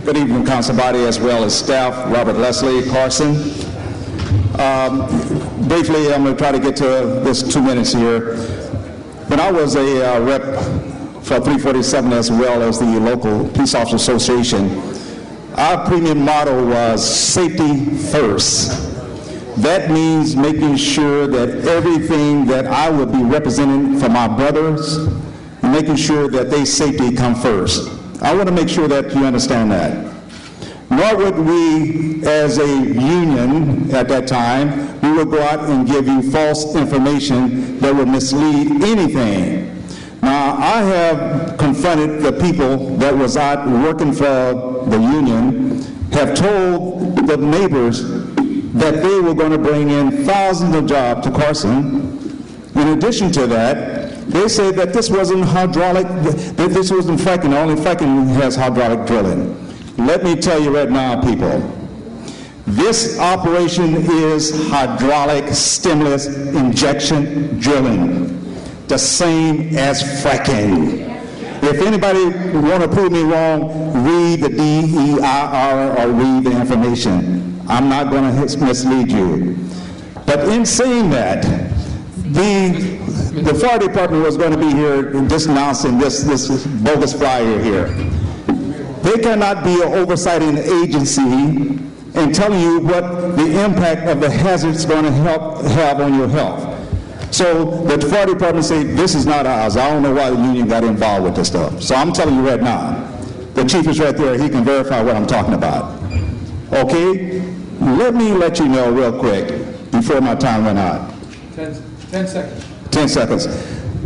Good evening, Council Body, as well as staff. Robert Leslie, Carson. Briefly, I'm going to try to get to this 2 minutes here. When I was a rep for 347 as well as the local Police Officer Association, our premium motto was safety first. That means making sure that everything that I would be representing for my brothers, making sure that their safety come first. I want to make sure that you understand that. Nor would we, as a union at that time, we would go out and give you false information that would mislead anything. Now, I have confronted the people that was out working for the union, have told the neighbors that they were going to bring in thousands of jobs to Carson. In addition to that, they say that this wasn't hydraulic, that this wasn't fracking, only fracking has hydraulic drilling. Let me tell you right now, people, this operation is hydraulic stimulus injection drilling, the same as fracking. If anybody want to prove me wrong, read the DEIR or read the information. I'm not going to mislead you. But in saying that, the fire department was going to be here just announcing this bogus flyer here. They cannot be an oversighting agency and telling you what the impact of the hazard is going to have on your health. So the fire department say, this is not ours. I don't know why the union got involved with this stuff. So I'm telling you right now, the chief is right there. He can verify what I'm talking about. Okay? Let me let you know real quick before my time went out. 10 seconds. 10 seconds.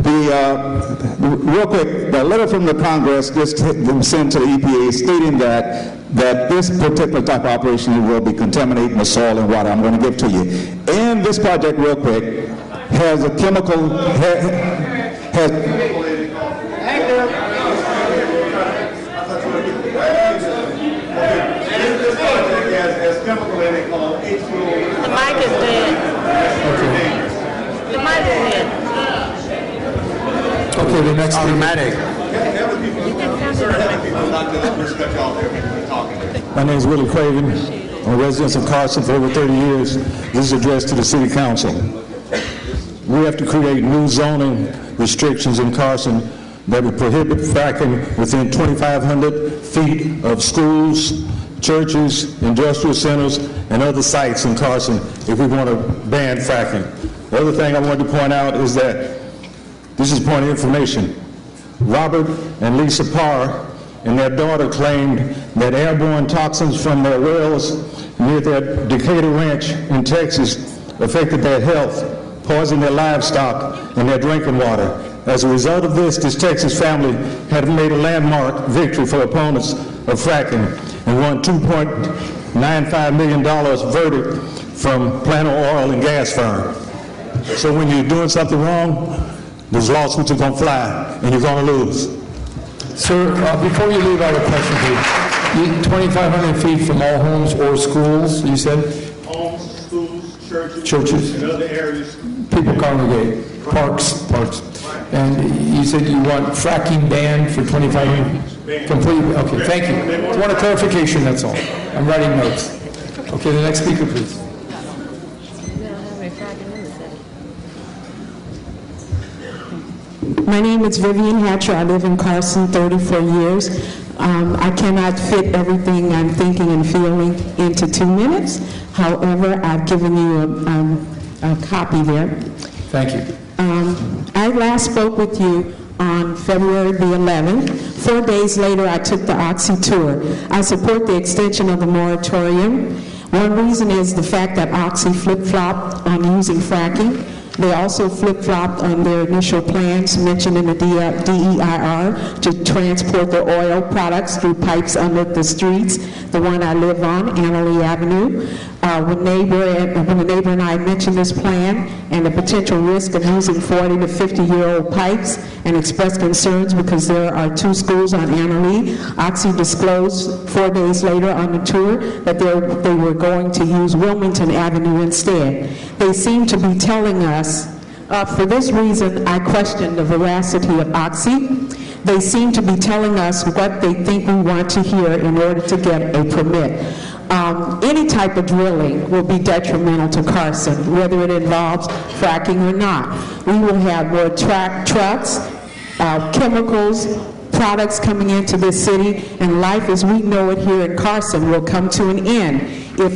Real quick, the letter from the Congress just sent to the EPA stating that this particular type of operation will be contaminating the soil and water. I'm going to give to you. And this project, real quick, has a chemical, has chemical in it called H2O. The mic is dead. The mic is dead. Okay, the next automatic. My name is Willie Craven. I'm a resident of Carson for over 30 years. This is addressed to the City Council. We have to create new zoning restrictions in Carson that would prohibit fracking within 2,500 feet of schools, churches, industrial centers, and other sites in Carson if we want to ban fracking. The other thing I wanted to point out is that this is point of information. Robert and Lisa Parr and their daughter claimed that airborne toxins from their wells near their Decatur Ranch in Texas affected their health, poisoned their livestock and their drinking water. As a result of this Texas family had made a landmark victory for opponents of fracking and won $2.95 million verdict from Plano Oil and Gas Firm. So when you're doing something wrong, those lawsuits are going to fly and you're going to lose. Sir, before you leave, I have a question, please. 2,500 feet from all homes or schools, you said? Homes, schools, churches, and other areas. People congregate, parks. And you said you want fracking banned for 2,500? Completely, okay, thank you. I want a clarification, that's all. I'm writing notes. Okay, the next speaker, please. My name is Vivian Hatcher. I live in Carson 34 years. I cannot fit everything I'm thinking and feeling into 2 minutes. However, I've given you a copy there. Thank you. I last spoke with you on February the 11th. 4 days later, I took the Oxy tour. I support the extension of the moratorium. One reason is the fact that Oxy flip-flopped on using fracking. They also flip-flopped on their initial plans mentioned in the DEIR to transport their oil products through pipes under the streets, the one I live on, Annalee Avenue. When the neighbor and I mentioned this plan and the potential risk of using 40 to 50-year-old pipes and expressed concerns because there are 2 schools on Annalee, Oxy disclosed 4 days later on the tour that they were going to use Wilmington Avenue instead. They seem to be telling us, for this reason, I question the veracity of Oxy. They seem to be telling us what they think we want to hear in order to get a permit. Any type of drilling will be detrimental to Carson, whether it involves fracking or not. We will have more trucks, chemicals, products coming into this city, and life as we know it here in Carson will come to an end if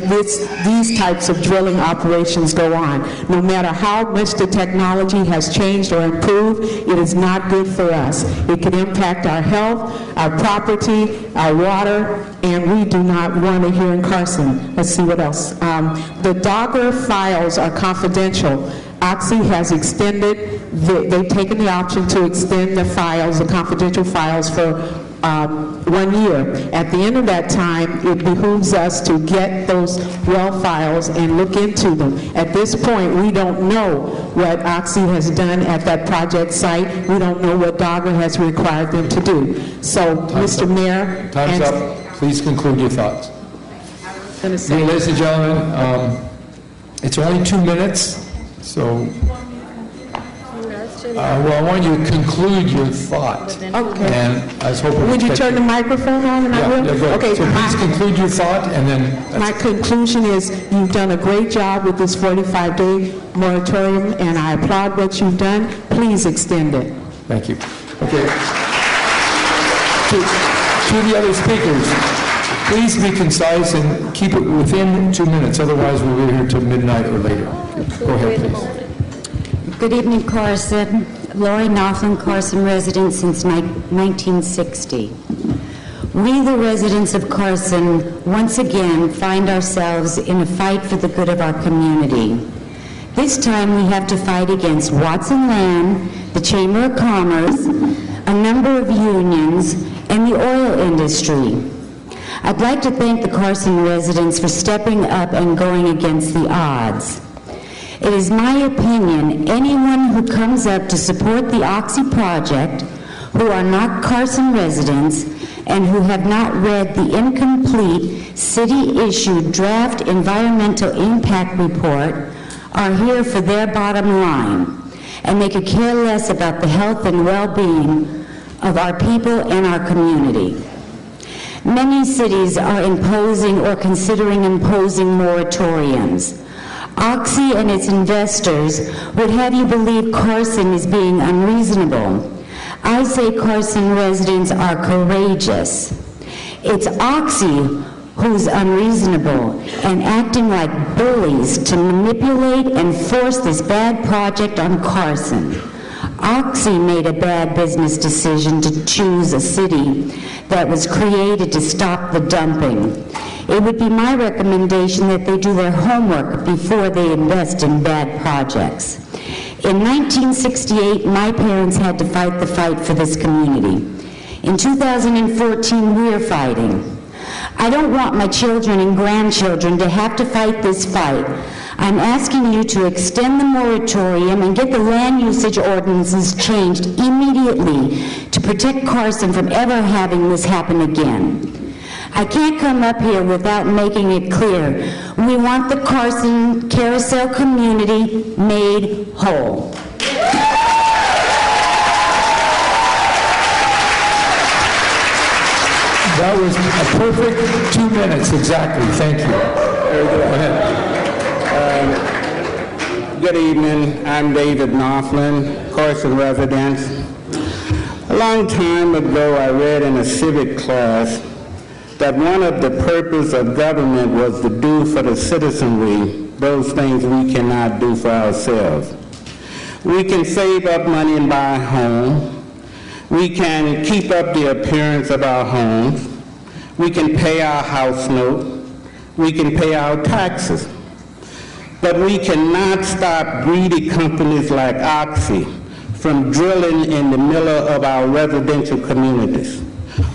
these types of drilling operations go on. No matter how much the technology has changed or improved, it is not good for us. It can impact our health, our property, our water, and we do not want it here in Carson. Let's see what else. The Dogger files are confidential. Oxy has extended, they've taken the option to extend the files, the confidential files, for 1 year. At the end of that time, it behooves us to get those well files and look into them. At this point, we don't know what Oxy has done at that project site. We don't know what Dogger has required them to do. So, Mr. Mayor... Time's up. Please conclude your thoughts. Ladies and gentlemen, it's only 2 minutes. So, well, I want you to conclude your thought. Okay. And I was hoping... Would you turn the microphone on and I will? Yeah, go ahead. Okay. So please conclude your thought, and then... My conclusion is you've done a great job with this 45-day moratorium, and I applaud what you've done. Please extend it. Thank you. Okay. To the other speakers, please be concise and keep it within 2 minutes. Otherwise, we'll be here till midnight or later. Go ahead, please. Good evening, Carson. Lori Knopflin, Carson resident since 1960. We, the residents of Carson, once again find ourselves in a fight for the good of our community. This time we have to fight against Watson Land, the Chamber of Commerce, a number of unions, and the oil industry. I'd like to thank the Carson residents for stepping up and going against the odds. It is my opinion anyone who comes up to support the Oxy project, who are not Carson residents, and who have not read the incomplete city-issued draft environmental impact report are here for their bottom line, and they could care less about the health and well-being of our people and our community. Many cities are imposing or considering imposing moratoriums. Oxy and its investors would have you believe Carson is being unreasonable. I say Carson residents are courageous. It's Oxy who's unreasonable and acting like bullies to manipulate and force this bad project on Carson. Oxy made a bad business decision to choose a city that was created to stop the dumping. It would be my recommendation that they do their homework before they invest in bad projects. In 1968, my parents had to fight the fight for this community. In 2014, we're fighting. I don't want my children and grandchildren to have to fight this fight. I'm asking you to extend the moratorium and get the land usage ordinances changed immediately to protect Carson from ever having this happen again. I can't come up here without making it clear. We want the Carson Carousel community made whole. That was a perfect 2 minutes, exactly. Thank you. Go ahead. Good evening. I'm David Knopflin, Carson resident. A long time ago, I read in a civic class that one of the purpose of government was to do for the citizenry those things we cannot do for ourselves. We can save up money and buy a home. We can keep up the appearance of our homes. We can pay our house note. We can pay our taxes. But we cannot stop greedy companies like Oxy from drilling in the middle of our residential communities,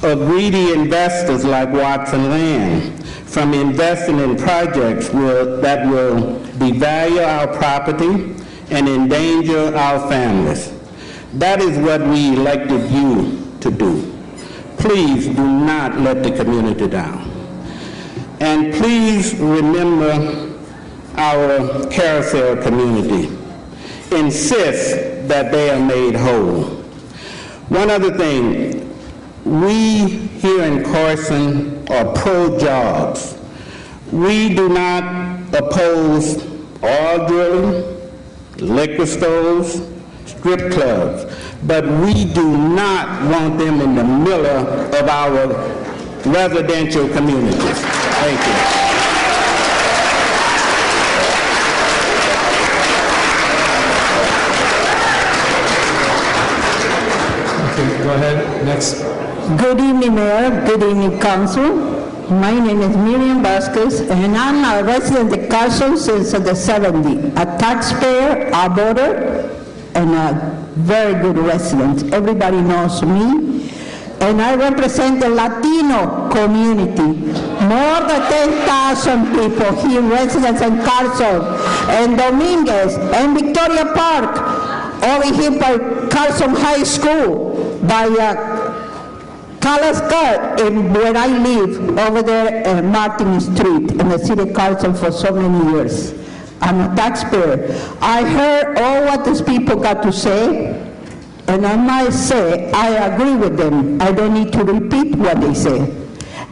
or greedy investors like Watson Land from investing in projects that will devalue our property and endanger our families. That is what we elected you to do. Please do not let the community down. And please remember our Carousel community. Insist that they are made whole. One other thing, we here in Carson are pro-jobs. We do not oppose oil drilling, liquor stores, strip clubs, but we do not want them in the middle of our residential communities. Thank you. Okay, go ahead, next. Good evening, Mayor. Good evening, Council. My name is Miriam Vasquez, and I'm a resident of Carson since the 70s, a taxpayer, a voter, and a very good resident. Everybody knows me. And I represent the Latino community. More than 10,000 people here, residents in Carson, and Dominguez, and Victoria Park, over here by Carson High School, by Calascar, and where I live, over there Martin Street, in the city of Carson for so many years. I'm a taxpayer. I heard all what these people got to say, and I might say I agree with them. I don't need to repeat what they say.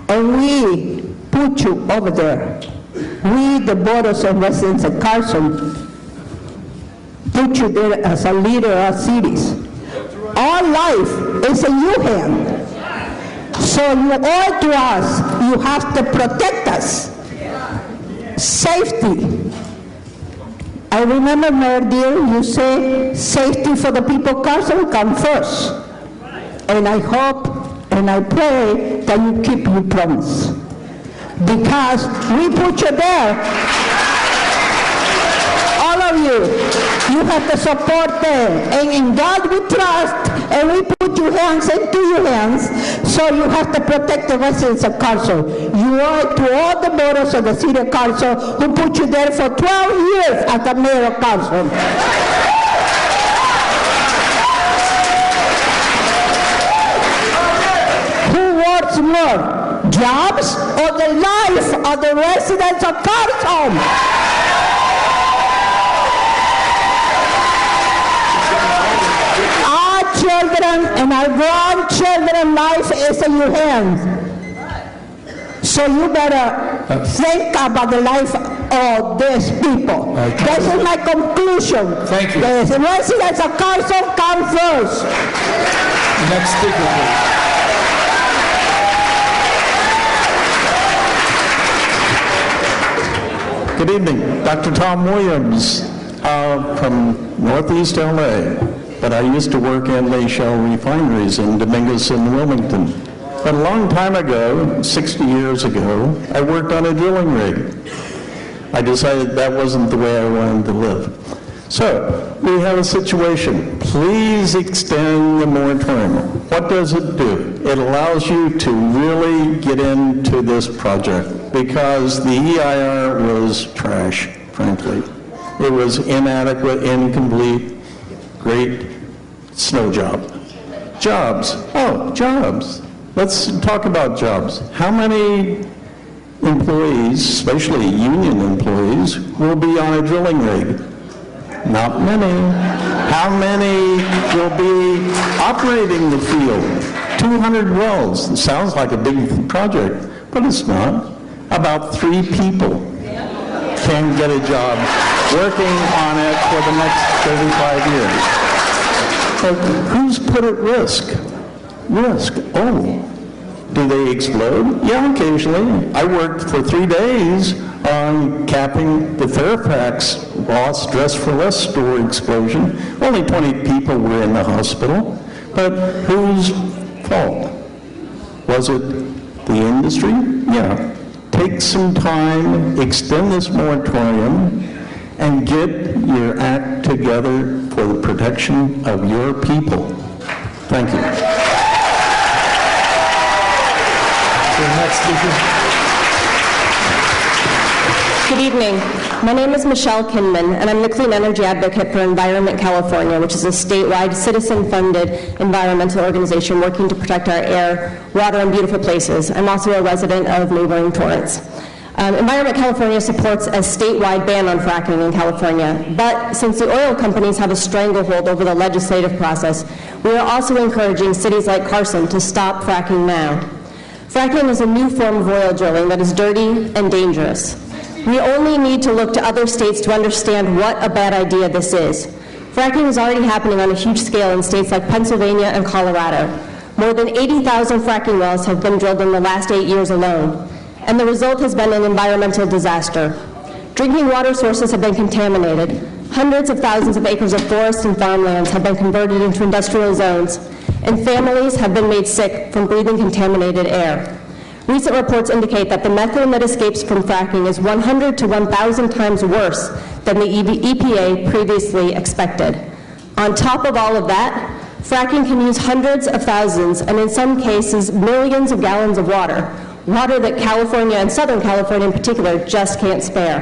And we put you over there. We, the voters and residents of Carson, put you there as a leader of cities. Our life is in your hand. So you owe to us. You have to protect us. Safety. I remember, Mayor dear, you say safety for the people of Carson come first. And I hope and I pray that you keep your promise. Because we put you there. All of you have to support them. And in God we trust, and we put your hands into your hands, so you have to protect the residents of Carson. You owe to all the voters of the city of Carson who put you there for 12 years as the mayor of Carson. Who wants more, jobs or the life of the residents of Carson? Children and our grandchildren's life is in your hands. So you better think about the life of these people. This is my conclusion. Thank you. The residents of Carson come first. Next speaker, please. Good evening, Dr. Tom Williams from Northeast LA. But I used to work in Lay Shell refineries in Dominguez and Wilmington. But a long time ago, 60 years ago, I worked on a drilling rig. I decided that wasn't the way I wanted to live. So, we have a situation. Please extend the moratorium. What does it do? It allows you to really get into this project because the EIR was trash, frankly. It was inadequate, incomplete. Great snow job. Jobs. Oh, jobs. Let's talk about jobs. How many employees, especially union employees, will be on a drilling rig? Not many. How many will be operating the field? 200 wells. It sounds like a big project, but it's not. About 3 people can get a job working on it for the next 35 years. But who's put at risk? Risk. Oh, do they explode? Yeah, occasionally. I worked for 3 days on capping the Fairfax Ross Dress for Less store explosion. Only 20 people were in the hospital. But whose fault? Was it the industry? Yeah. Take some time, extend this moratorium, and get your act together for the protection of your people. Thank you. Next speaker. Good evening. My name is Michelle Kinman, and I'm the Clean Energy Advocate for Environment California, which is a statewide, citizen-funded environmental organization working to protect our air, water, and beautiful places. I'm also a resident of neighboring Torrance. Environment California supports a statewide ban on fracking in California, but since the oil companies have a stranglehold over the legislative process, we are also encouraging cities like Carson to stop fracking now. Fracking is a new form of oil drilling that is dirty and dangerous. We only need to look to other states to understand what a bad idea this is. Fracking is already happening on a huge scale in states like Pennsylvania and Colorado. More than 80,000 fracking wells have been drilled in the last 8 years alone, and the result has been an environmental disaster. Drinking water sources have been contaminated. Hundreds of thousands of acres of forest and farmlands have been converted into industrial zones, and families have been made sick from breathing contaminated air. Recent reports indicate that the methane that escapes from fracking is 100 to 1,000 times worse than the EPA previously expected. On top of all of that, fracking can use hundreds of thousands, and in some cases, millions of gallons of water that California and Southern California in particular just can't spare.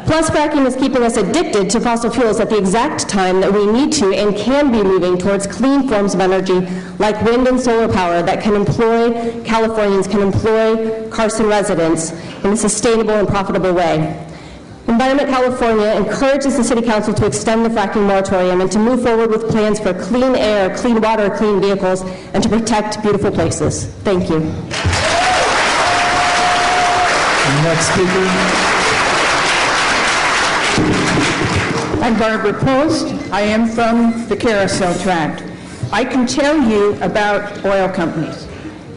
Plus, fracking is keeping us addicted to fossil fuels at the exact time that we need to and can be moving towards clean forms of energy like wind and solar power that Californians can employ Carson residents in a sustainable and profitable way. Environment California encourages the City Council to extend the fracking moratorium and to move forward with plans for clean air, clean water, clean vehicles, and to protect beautiful places. Thank you. Next speaker. I'm Barbara Post. I am from the Carousel Tract. I can tell you about oil companies,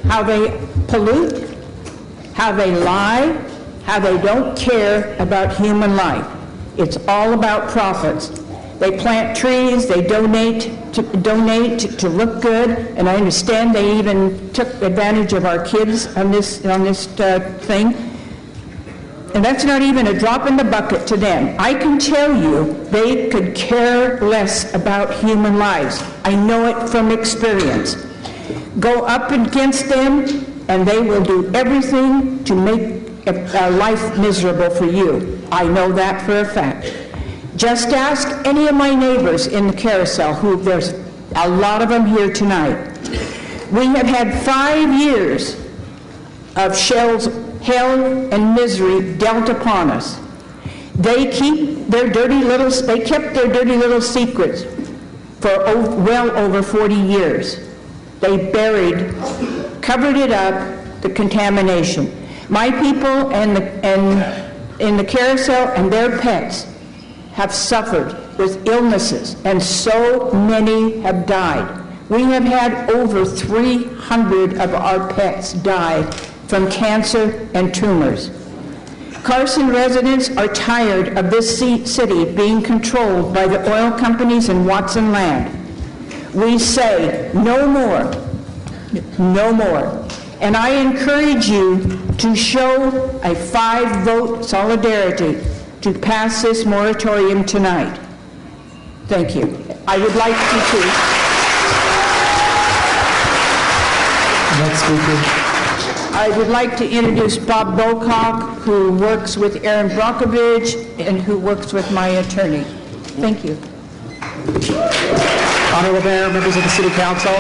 how they pollute, how they lie, how they don't care about human life. It's all about profits. They plant trees, they donate to look good, and I understand they even took advantage of our kids on this thing. And that's not even a drop in the bucket to them. I can tell you they could care less about human lives. I know it from experience. Go up against them, and they will do everything to make a life miserable for you. I know that for a fact. Just ask any of my neighbors in the Carousel, who there's a lot of them here tonight. We have had 5 years of Shell's hell and misery dealt upon us. They kept their dirty little secrets for well over 40 years. They covered it up, the contamination. My people in the Carousel and their pets have suffered with illnesses, and so many have died. We have had over 300 of our pets die from cancer and tumors. Carson residents are tired of this city being controlled by the oil companies and Watson Land. We say no more, no more. And I encourage you to show a 5-vote solidarity to pass this moratorium tonight. Thank you. I would like to Next speaker. I would like to introduce Bob Bocock, who works with Aaron Brockovich and who works with my attorney. Thank you. Honorable Mayor, members of the City Council,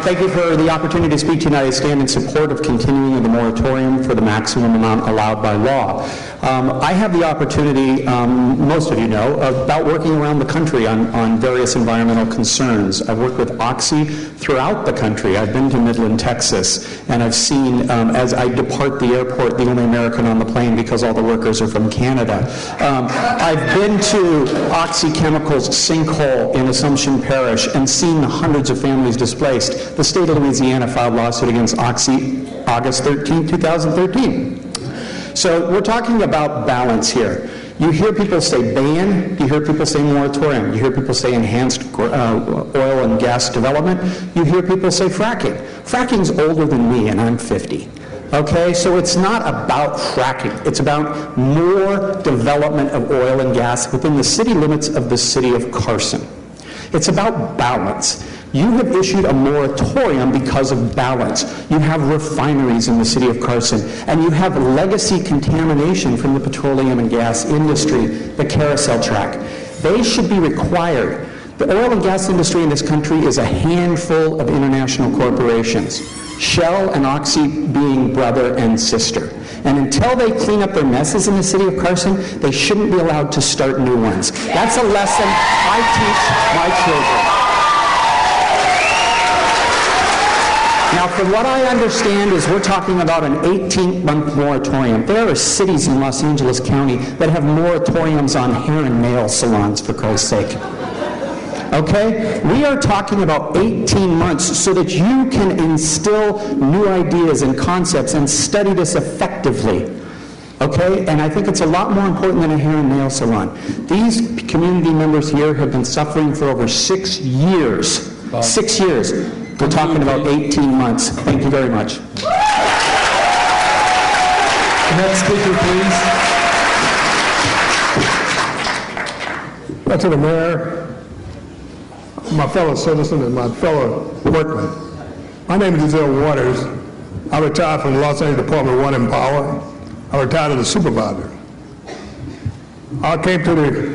thank you for the opportunity to speak tonight. I stand in support of continuing the moratorium for the maximum amount allowed by law. I have the opportunity, most of you know, about working around the country on various environmental concerns. I've worked with Oxy throughout the country. I've been to Midland, Texas, and I've seen, as I depart the airport, the only American on the plane because all the workers are from Canada. I've been to Oxy Chemicals' sinkhole in Assumption Parish and seen the hundreds of families displaced. The state of Louisiana filed a lawsuit against Oxy August 13, 2013. So we're talking about balance here. You hear people say ban, you hear people say moratorium, you hear people say enhanced oil and gas development, you hear people say fracking. Fracking's older than me, and I'm 50. Okay, so it's not about fracking. It's about more development of oil and gas within the city limits of the city of Carson. It's about balance. You have issued a moratorium because of balance. You have refineries in the city of Carson, and you have legacy contamination from the petroleum and gas industry, the Carousel Tract. They should be required. The oil and gas industry in this country is a handful of international corporations, Shell and Oxy being brother and sister. And until they clean up their messes in the city of Carson, they shouldn't be allowed to start new ones. That's a lesson I teach my children. Now, from what I understand is we're talking about an 18-month moratorium. There are cities in Los Angeles County that have moratoriums on hair and nail salons, for Christ's sake. Okay? We are talking about 18 months so that you can instill new ideas and concepts and study this effectively. Okay? And I think it's a lot more important than a hair and nail salon. These community members here have been suffering for over 6 years. 6 years. We're talking about 18 months. Thank you very much. Next speaker, please. To the mayor, my fellow citizen, and my fellow workmen. My name is Giselle Waters. I retired from the Los Angeles Department of Water and Power. I retired as a supervisor. I came to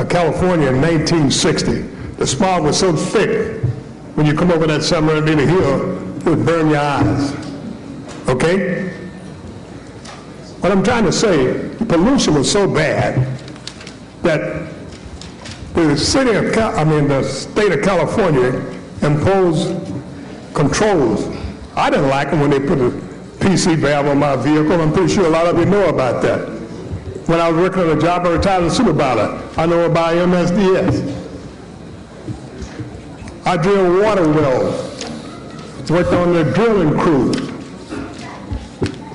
California in 1960. The smog was so thick, when you come over that San Bernardino Hill, it would burn your eyes. Okay? What I'm trying to say, the pollution was so bad that the state of California imposed controls. I didn't like them when they put a PC valve on my vehicle. I'm pretty sure a lot of you know about that. When I was working on a job, I retired as a supervisor. I know about MSDS. I drilled water wells, worked on the drilling crews.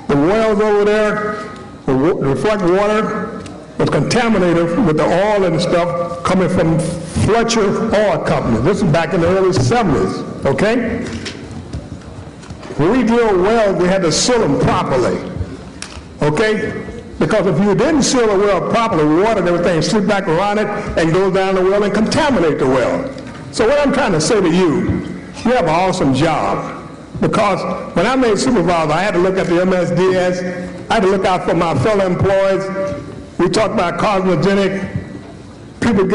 The wells over there, the reflect water, was contaminated with the oil and stuff coming from Fletcher Oil Company. This is back in the early 70s, okay? When we drilled wells, we had to seal them properly, okay? Because if you didn't seal a well properly, water and everything slip back around it and go down the well and contaminate the well. So what I'm trying to say to you, you have an awesome job. Because when I made supervisor, I had to look at the MSDS, I had to look out for my fellow employees. We talked about carcinogenic, people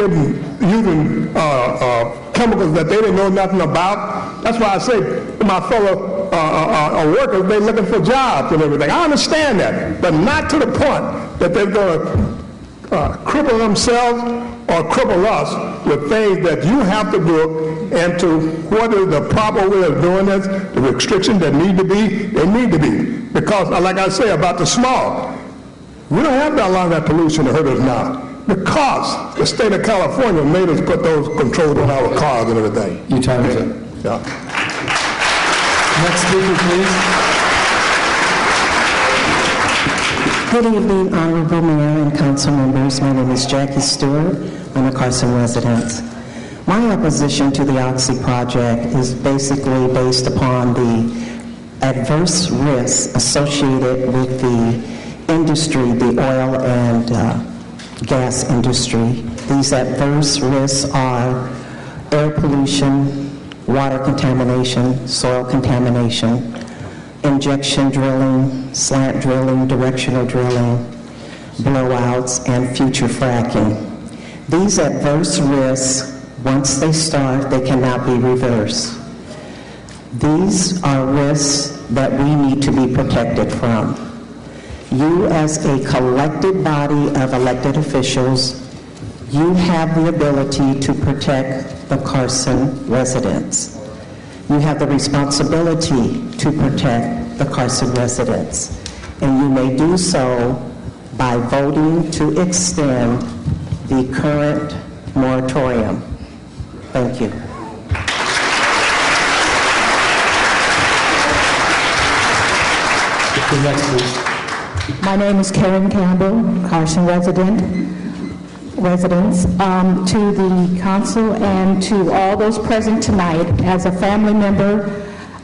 using chemicals that they didn't know nothing about. That's why I say to my fellow workers, they're looking for jobs and everything. I understand that, but not to the point that they're going to cripple themselves or cripple us with things that you have to do, and to what is the proper way of doing this, the restrictions that need to be, they need to be. Because, like I say about the smog, we don't have that long that pollution to hurt us now. Because the state of California made us put those controls on our cars and everything. Your time is up. Yeah. Next speaker, please. Good evening, Honorable Mayor and Council members. My name is Jackie Stewart. I'm a Carson resident. My opposition to the Oxy project is basically based upon the adverse risks associated with the industry, the oil and gas industry. These adverse risks are air pollution, water contamination, soil contamination, injection drilling, slant drilling, directional drilling, blowouts, and future fracking. These adverse risks, once they start, they cannot be reversed. These are risks that we need to be protected from. You, as a collected body of elected officials, you have the ability to protect the Carson residents. You have the responsibility to protect the Carson residents, and you may do so by voting to extend the current moratorium. Thank you. Next, please. My name is Karen Campbell, Carson residents. To the council and to all those present tonight, as a family member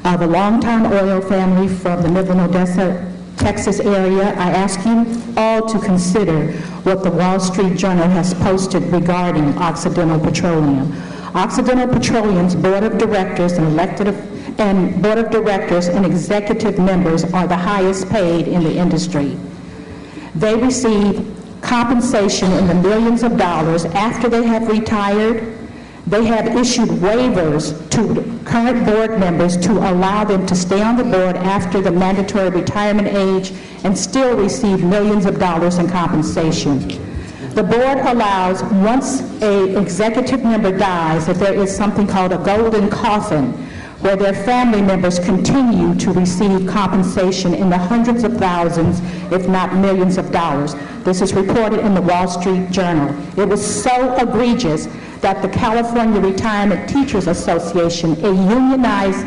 of a longtime oil family from the Midland, Odessa, Texas area, I ask you all to consider what the Wall Street Journal has posted regarding Occidental Petroleum. Occidental Petroleum's board of directors and executive members are the highest paid in the industry. They receive compensation in the millions of dollars after they have retired. They have issued waivers to current board members to allow them to stay on the board after the mandatory retirement age and still receive millions of dollars in compensation. The board allows, once an executive member dies, that there is something called a golden coffin, where their family members continue to receive compensation in the hundreds of thousands, if not millions of dollars. This is reported in the Wall Street Journal. It was so egregious that the California Retirement Teachers Association, a unionized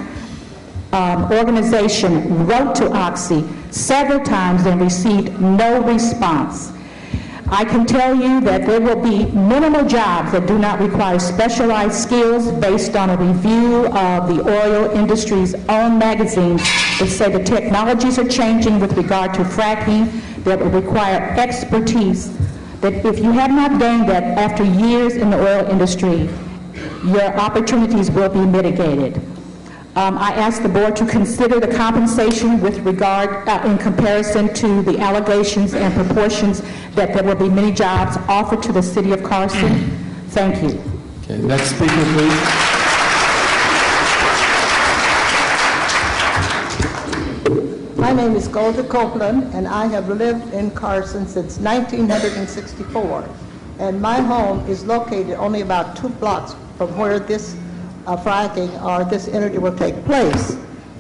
organization, wrote to Oxy several times and received no response. I can tell you that there will be minimal jobs that do not require specialized skills based on a review of the oil industry's own magazines that say the technologies are changing with regard to fracking that will require expertise, that if you have not gained that after years in the oil industry, your opportunities will be mitigated. I ask the board to consider the compensation with regard in comparison to the allegations and proportions that there will be many jobs offered to the city of Carson. Thank you. Okay, next speaker, please. My name is Golda Copeland, and I have lived in Carson since 1964. And my home is located only about 2 blocks from where this fracking or this energy will take place.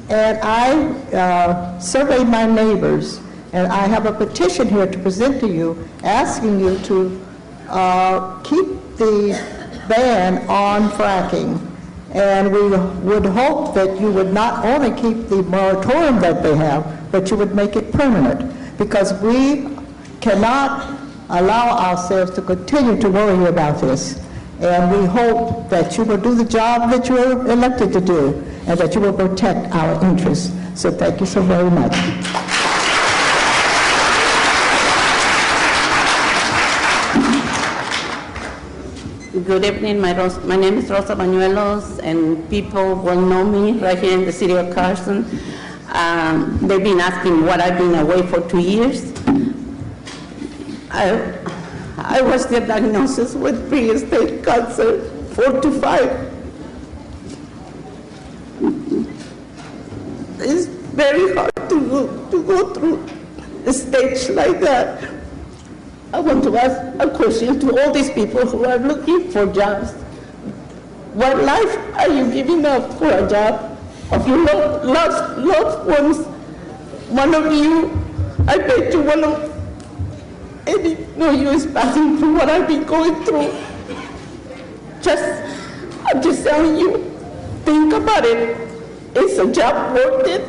And I surveyed my neighbors, and I have a petition here to present to you asking you to keep the ban on fracking. And we would hope that you would not only keep the moratorium that they have, but you would make it permanent, because we cannot allow ourselves to continue to worry about this. And we hope that you will do the job that you are elected to do, and that you will protect our interests. So thank you so very much. Good evening. My name is Rosa Bañuelos, and people will know me right here in the city of Carson. They've been asking what I've been away for 2 years. I was diagnosed with pre-stage cancer 4 to 5. It's very hard to go through a stage like that. I want to ask a question to all these people who are looking for jobs. What life are you giving up for a job of your loved ones? One of you, I bet you one of any of you is passing through what I've been going through. I'm just telling you, think about it. Is a job worth it?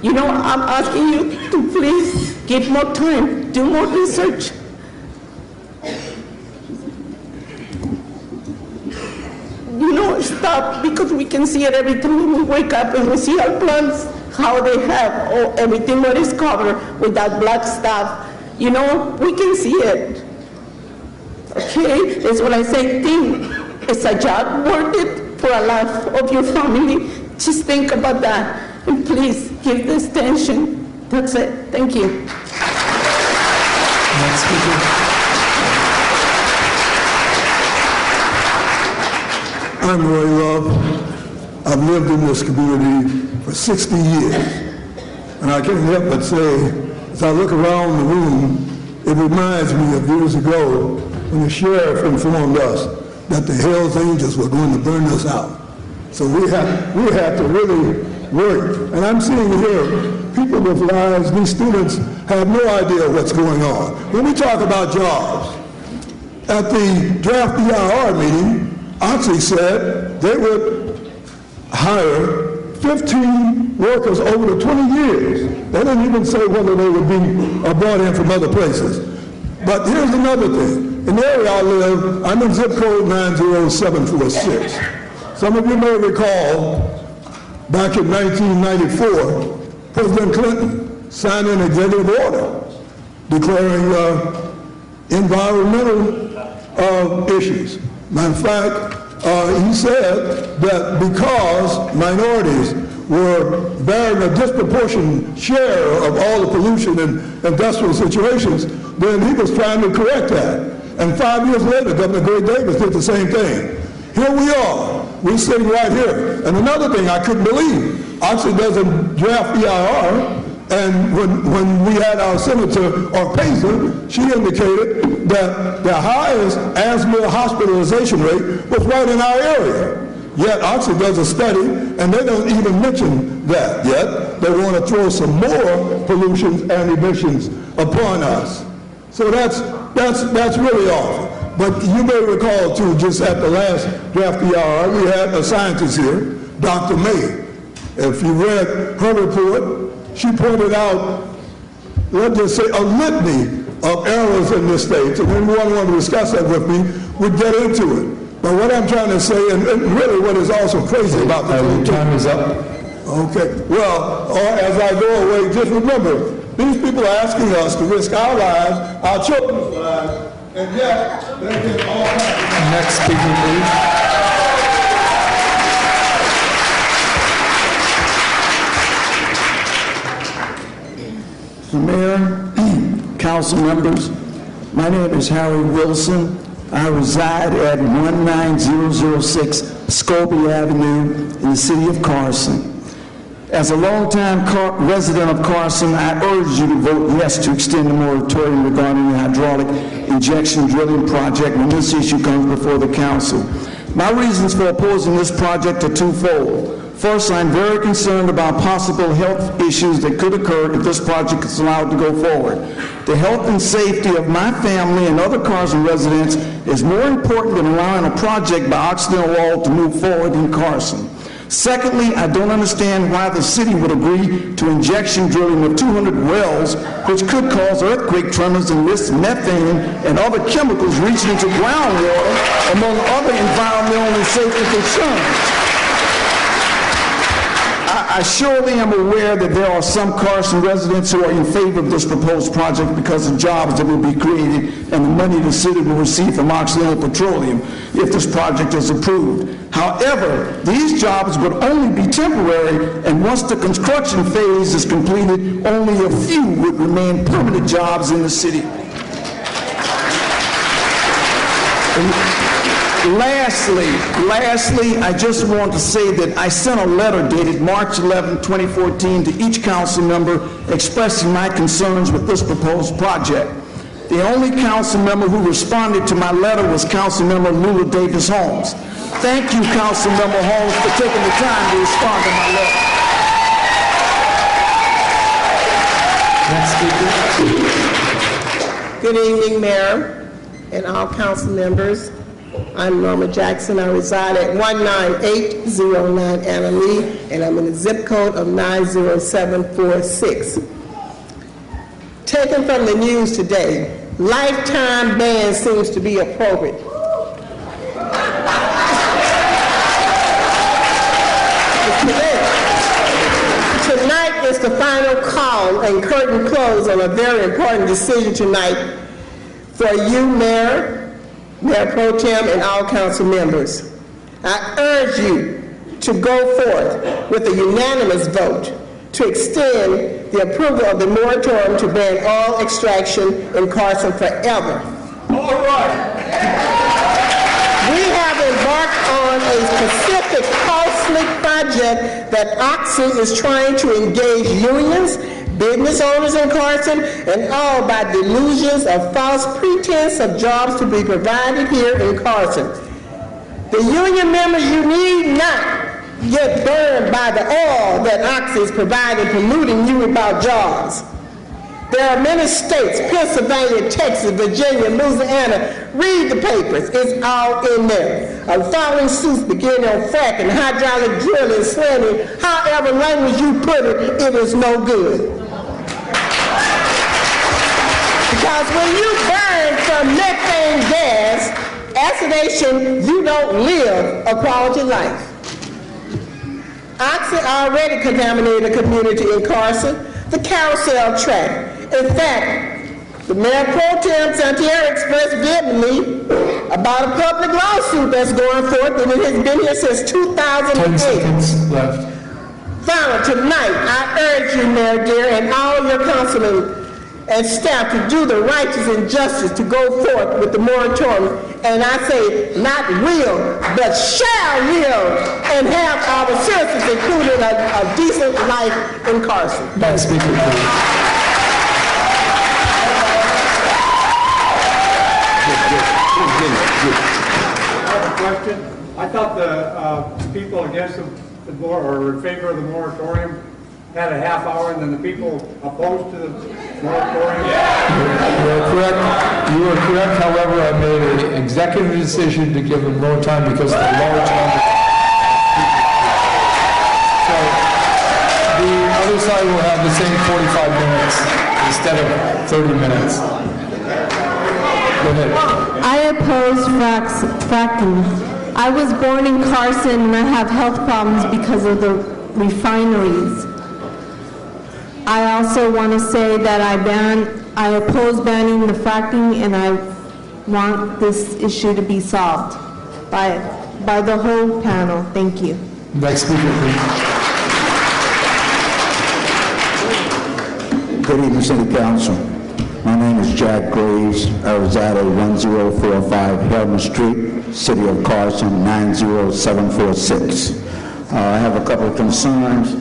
You know, I'm asking you to please give more time, do more research. You know, stop, because we can see it every time we wake up and we see our plants, how they have everything what is covered with that black stuff. You know, we can see it. Okay, that's what I say. Think, is a job worth it for a life of your family? Just think about that. And please give this attention. That's it. Thank you. Next speaker. I'm Roy Love. I've lived in this community for 60 years. And I can't help but say, as I look around the room, it reminds me of years ago when the sheriff informed us that the Hells Angels were going to burn us out. So we have to really work. And I'm seeing here people with lives, these students have no idea what's going on. When we talk about jobs, at the draft BIR meeting, Oxy said they would hire 15 workers over the 20 years. They didn't even say whether they would be brought in from other places. But here's another thing. In the area I live, I'm in zip code 90746. Some of you may recall, back in 1994, President Clinton signed an executive order declaring environmental issues. Matter of fact, he said that because minorities were bearing a disproportionate share of all the pollution in industrial situations, then he was trying to correct that. And 5 years later, Governor Gray Davis did the same thing. Here we are. We're sitting right here. And another thing I couldn't believe, Oxford doesn't draft EIR, and when we had our Senator Orpeza, she indicated that the highest asthma hospitalization rate was right in our area. Yet Oxford does a study, and they don't even mention that yet. They want to throw some more pollutions and emissions upon us. So that's really awful. But you may recall, too, just at the last draft EIR, we had a scientist here, Dr. May. If you read her report, she pointed out, let's just say, a litany of errors in this state. And anyone want to discuss that with me, we'd get into it. But what I'm trying to say, and really what is also crazy about the your time is up. Okay. Well, as I go away, just remember, these people are asking us to risk our lives, our children's lives, and yet they get all kinds. Next speaker, please. Mr. Mayor, council members, my name is Harry Wilson. I reside at 19006 Scobie Avenue in the city of Carson. As a longtime resident of Carson, I urge you to vote yes to extend the moratorium regarding the hydraulic injection drilling project when this issue comes before the council. My reasons for opposing this project are twofold. First, I'm very concerned about possible health issues that could occur if this project is allowed to go forward. The health and safety of my family and other Carson residents is more important than allowing a project by Occidental Wall to move forward in Carson. Secondly, I don't understand why the city would agree to injection drilling of 200 wells, which could cause earthquake tremors and risk methane and other chemicals reaching into groundwater, among other environmental and safety concerns. I surely am aware that there are some Carson residents who are in favor of this proposed project because of jobs that will be created and the money the city will receive from Occidental Petroleum if this project is approved. However, these jobs would only be temporary, and once the construction phase is completed, only a few would remain permanent jobs in the city. Lastly, I just want to say that I sent a letter dated March 11, 2014 to each council member expressing my concerns with this proposed project. The only council member who responded to my letter was Council Member Lula Davis Holmes. Thank you, Council Member Holmes, for taking the time to respond to my letter. Next speaker. Good evening, Mayor and all council members. I'm Norma Jackson. I reside at 19809 Anna Lee, and I'm in the zip code of 90746. Taken from the news today, lifetime ban seems to be appropriate. Tonight is the final call and curtain close on a very important decision tonight for you, Mayor Pro Tem, and all council members. I urge you to go forth with a unanimous vote to extend the approval of the moratorium to ban all extraction in Carson forever. All right. We have embarked on a specific costly project that Oxy is trying to engage unions, business owners in Carson, and all by delusions of false pretense of jobs to be provided here in Carson. The union members, you need not get burned by the oil that Oxy is providing, polluting you about jobs. There are many states, Pennsylvania, Texas, Virginia, Louisiana. Read the papers. It's all in there. Following suits beginning on fracking, hydraulic drilling, slinging, however language you put it, it is no good. Because when you burn from methane gas, acidation, you don't live a quality life. Oxy already contaminated a community in Carson, the carousel track. In fact, the Mayor Pro Tem Santiago expressed vehemently about a public lawsuit that's going forth, and it has been here since 2008. 10 seconds left. Finally, tonight, I urge you, Mayor Dear, and all your councilmen, and staff to do the righteous and justice to go forth with the moratorium. And I say, not will, but shall live and have our citizens included a decent life in Carson. Madam Speaker, please. Question. I thought the people against or in favor of the moratorium had a half hour, and then the people opposed to the moratorium. You are correct. You are correct. However, I made an executive decision to give them more time because of the large number. So the other side will have the same 45 minutes instead of 30 minutes. Go ahead. I oppose fracking. I was born in Carson and I have health problems because of the refineries. I also want to say that I oppose banning the fracking, and I want this issue to be solved by the whole panel. Thank you. Next speaker, please. Good evening, City Council. My name is Jack Graves. I reside at 1045 Helmer Street, City of Carson, 90746. I have a couple of concerns.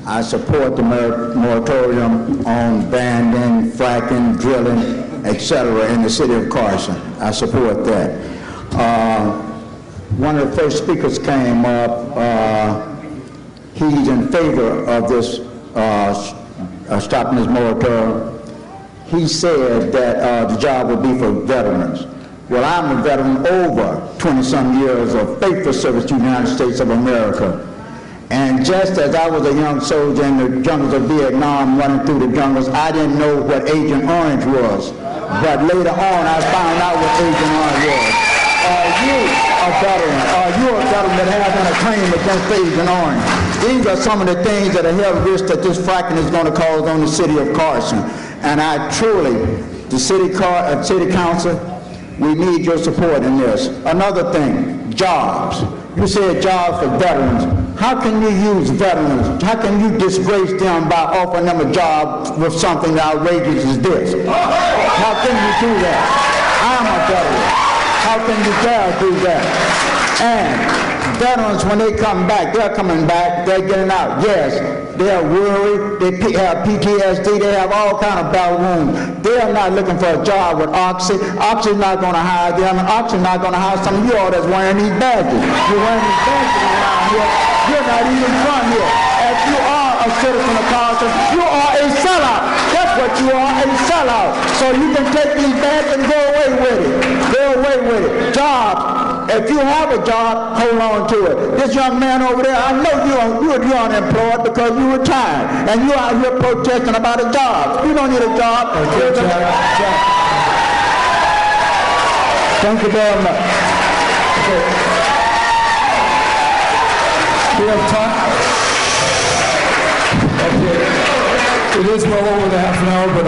I support the moratorium on banning, fracking, drilling, etc. in the City of Carson. I support that. One of the first speakers came up. He's in favor of this, stopping this moratorium. He said that the job would be for veterans. Well, I'm a veteran over 20-some years of faithful service to the United States of America. And just as I was a young soldier in the jungles of Vietnam running through the jungles, I didn't know what Agent Orange was. But later on, I found out what Agent Orange was. Are you a veteran? Are you a veteran that has a claim against Agent Orange? These are some of the things that are health risks that this fracking is going to cause on the City of Carson. And I truly, the City Council, we need your support in this. Another thing, jobs. You said jobs for veterans. How can you use veterans? How can you disgrace them by offering them a job with something outrageous as this? How can you do that? I'm a veteran. How can you dare do that? And veterans, when they come back, they're coming back, they're getting out. Yes, they're worried, they have PTSD, they have all kind of battle wounds. They're not looking for a job with Oxy. Oxy's not going to hire them, and Oxy's not going to hire some of you all that's wearing these badges. You're wearing these badges around here. You're not even from here. If you are a citizen of Carson, you are a sellout. That's what you are, a sellout. So you can take these badges and go away with it. Go away with it. Jobs. If you have a job, hold on to it. This young man over there, I know you're unemployed because you retired, and you're out here protesting about a job. You don't need a job. Okay, Jack. Thank you very much. Okay. We have time. Okay. It is well over the half an hour, but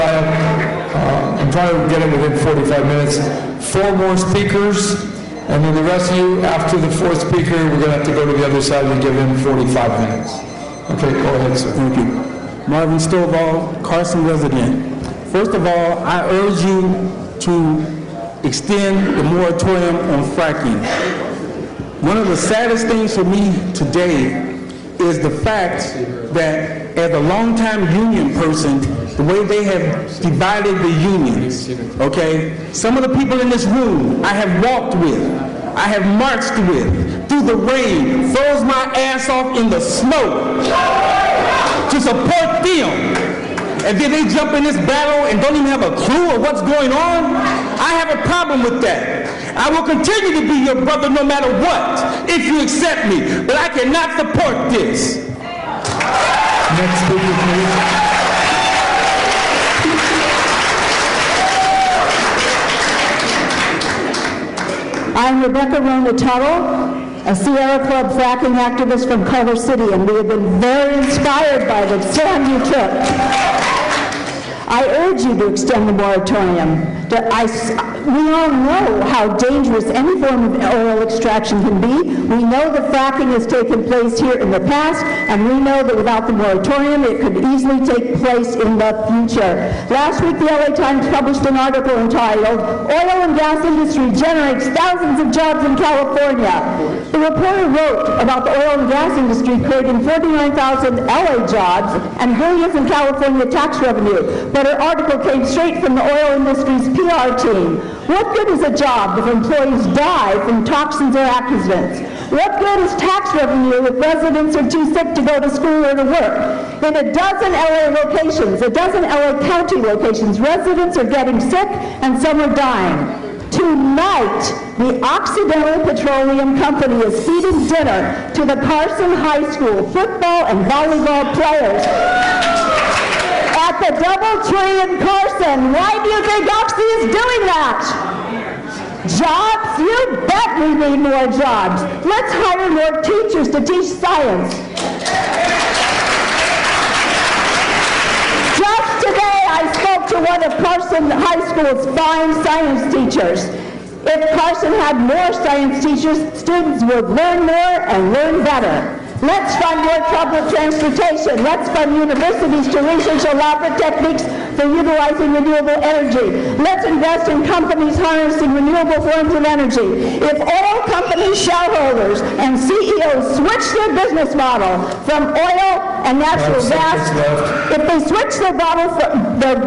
I'm trying to get it within 45 minutes. 4 more speakers. And then the rest of you, after the 4th speaker, we're going to have to go to the other side and give him 45 minutes. Okay, go ahead, sir. Thank you. Marvin Stovall, Carson resident. First of all, I urge you to extend the moratorium on fracking. One of the saddest things for me today is the fact that as a longtime union person, the way they have divided the unions, okay? Some of the people in this room I have walked with, I have marched with, through the rain, throws my ass off in the snow to support them. And then they jump in this battle and don't even have a clue of what's going on. I have a problem with that. I will continue to be your brother no matter what, if you accept me. But I cannot support this. Next speaker, please. I'm Rebecca Rona Tuttle, a Sierra Club fracking activist from Culver City, and we have been very inspired by the stand you took. I urge you to extend the moratorium. We all know how dangerous any form of oil extraction can be. We know that fracking has taken place here in the past, and we know that without the moratorium, it could easily take place in the future. Last week, the LA Times published an article entitled, "Oil and Gas Industry Generates Thousands of Jobs in California." The reporter wrote about the oil and gas industry creating 49,000 LA jobs and billions in California tax revenue, but her article came straight from the oil industry's PR team. What good is a job if employees die from toxins or accidents? What good is tax revenue if residents are too sick to go to school or to work? In a dozen LA locations, a dozen LA County locations, residents are getting sick and some are dying. Tonight, the Occidental Petroleum Company is feeding dinner to the Carson High School football and volleyball players at the DoubleTree in Carson. Why do you think Oxy is doing that? Jobs? You bet we need more jobs. Let's hire more teachers to teach science. Just today I spoke to one of Carson High School's fine science teachers. If Carson had more science teachers, students would learn more and learn better. Let's fund more public transportation. Let's fund universities to research elaborate techniques for utilizing renewable energy. Let's invest in companies harnessing renewable forms of energy. If oil company shareholders and CEOs switch their business model from oil and natural gas, if they switch their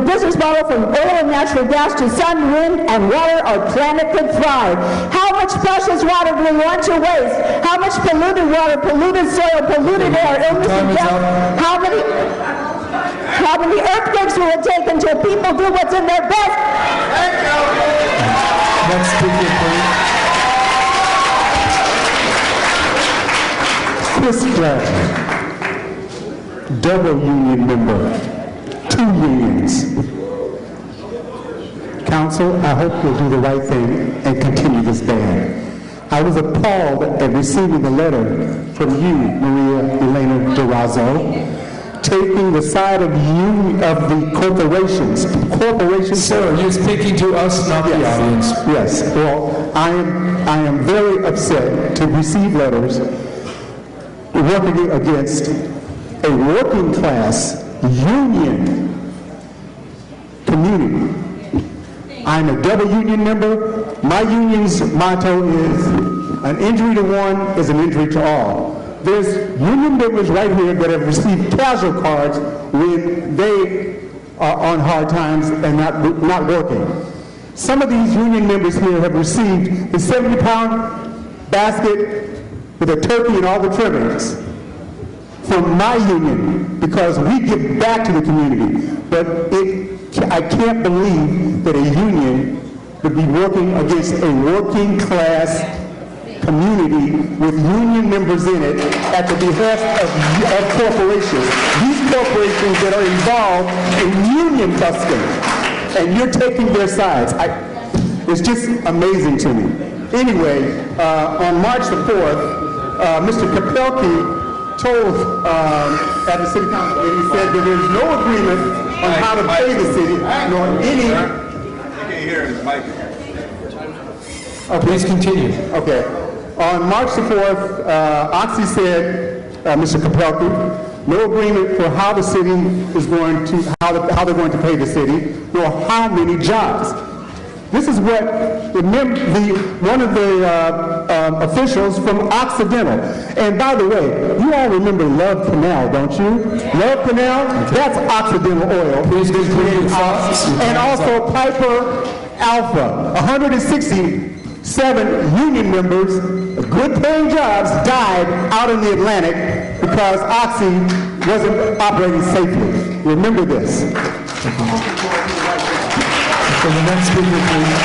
business model from oil and natural gas to sun, wind, and water, our planet could thrive. How much precious water do we want to waste? How much polluted water, polluted soil, polluted air, illness and death? How many earthquakes will it take until people do what's in their best? Next speaker, please. Chris Clark, double union member, 2 unions. Council, I hope you'll do the right thing and continue this ban. I was appalled at receiving a letter from you, Maria Elena Durazo, taking the side of the corporations. Sir, you're speaking to us, not the audience. Yes. Well, I am very upset to receive letters working against a working class union community. I'm a double union member. My union's motto is, an injury to one is an injury to all. There's union members right here that have received casual cards when they are on hard times and not working. Some of these union members here have received the 70-pound basket with a turkey and all the trimmings from my union because we give back to the community. But I can't believe that a union would be working against a working class community with union members in it at the behest of corporations. These corporations that are involved in union busting, and you're taking their sides. It's just amazing to me. Anyway, on March the 4th, Mr. Kapelke told at the city council, and he said that there's no agreement on how to pay the city, nor any... Please continue. Okay. On March the 4th, Oxy said, Mr. Kapelke, no agreement for how the city is going to, how they're going to pay the city, nor how many jobs. This is what one of the officials from Occidental. And by the way, you all remember Love Canal, don't you? Love Canal, that's Occidental Oil. And also Piper Alpha, 167 union members, good paying jobs, died out in the Atlantic because Oxy wasn't operating safely. Remember this. For the next speaker, please.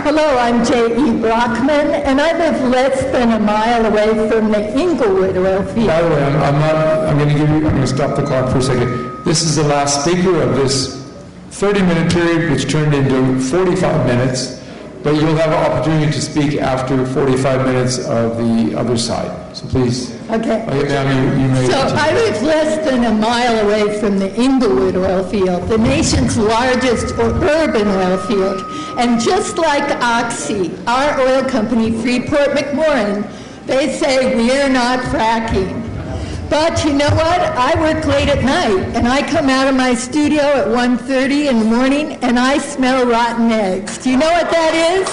Hello, I'm J.E. Brockman, and I live less than a mile away from the Inglewood oil field. By the way, I'm going to stop the clock for a second. This is the last speaker of this 30-minute period, which turned into 45 minutes. but you'll have an opportunity to speak after 45 minutes of the other side. So please. Okay. Ma'am, you may So continue. I live less than a mile away from the Inglewood oil field, the nation's largest urban oil field. And just like Oxy, our oil company, Freeport-McMoRan, they say we're not fracking. But you know what? I work late at night, and I come out of my studio at 1:30 in the morning, and I smell rotten eggs. Do you know what that is?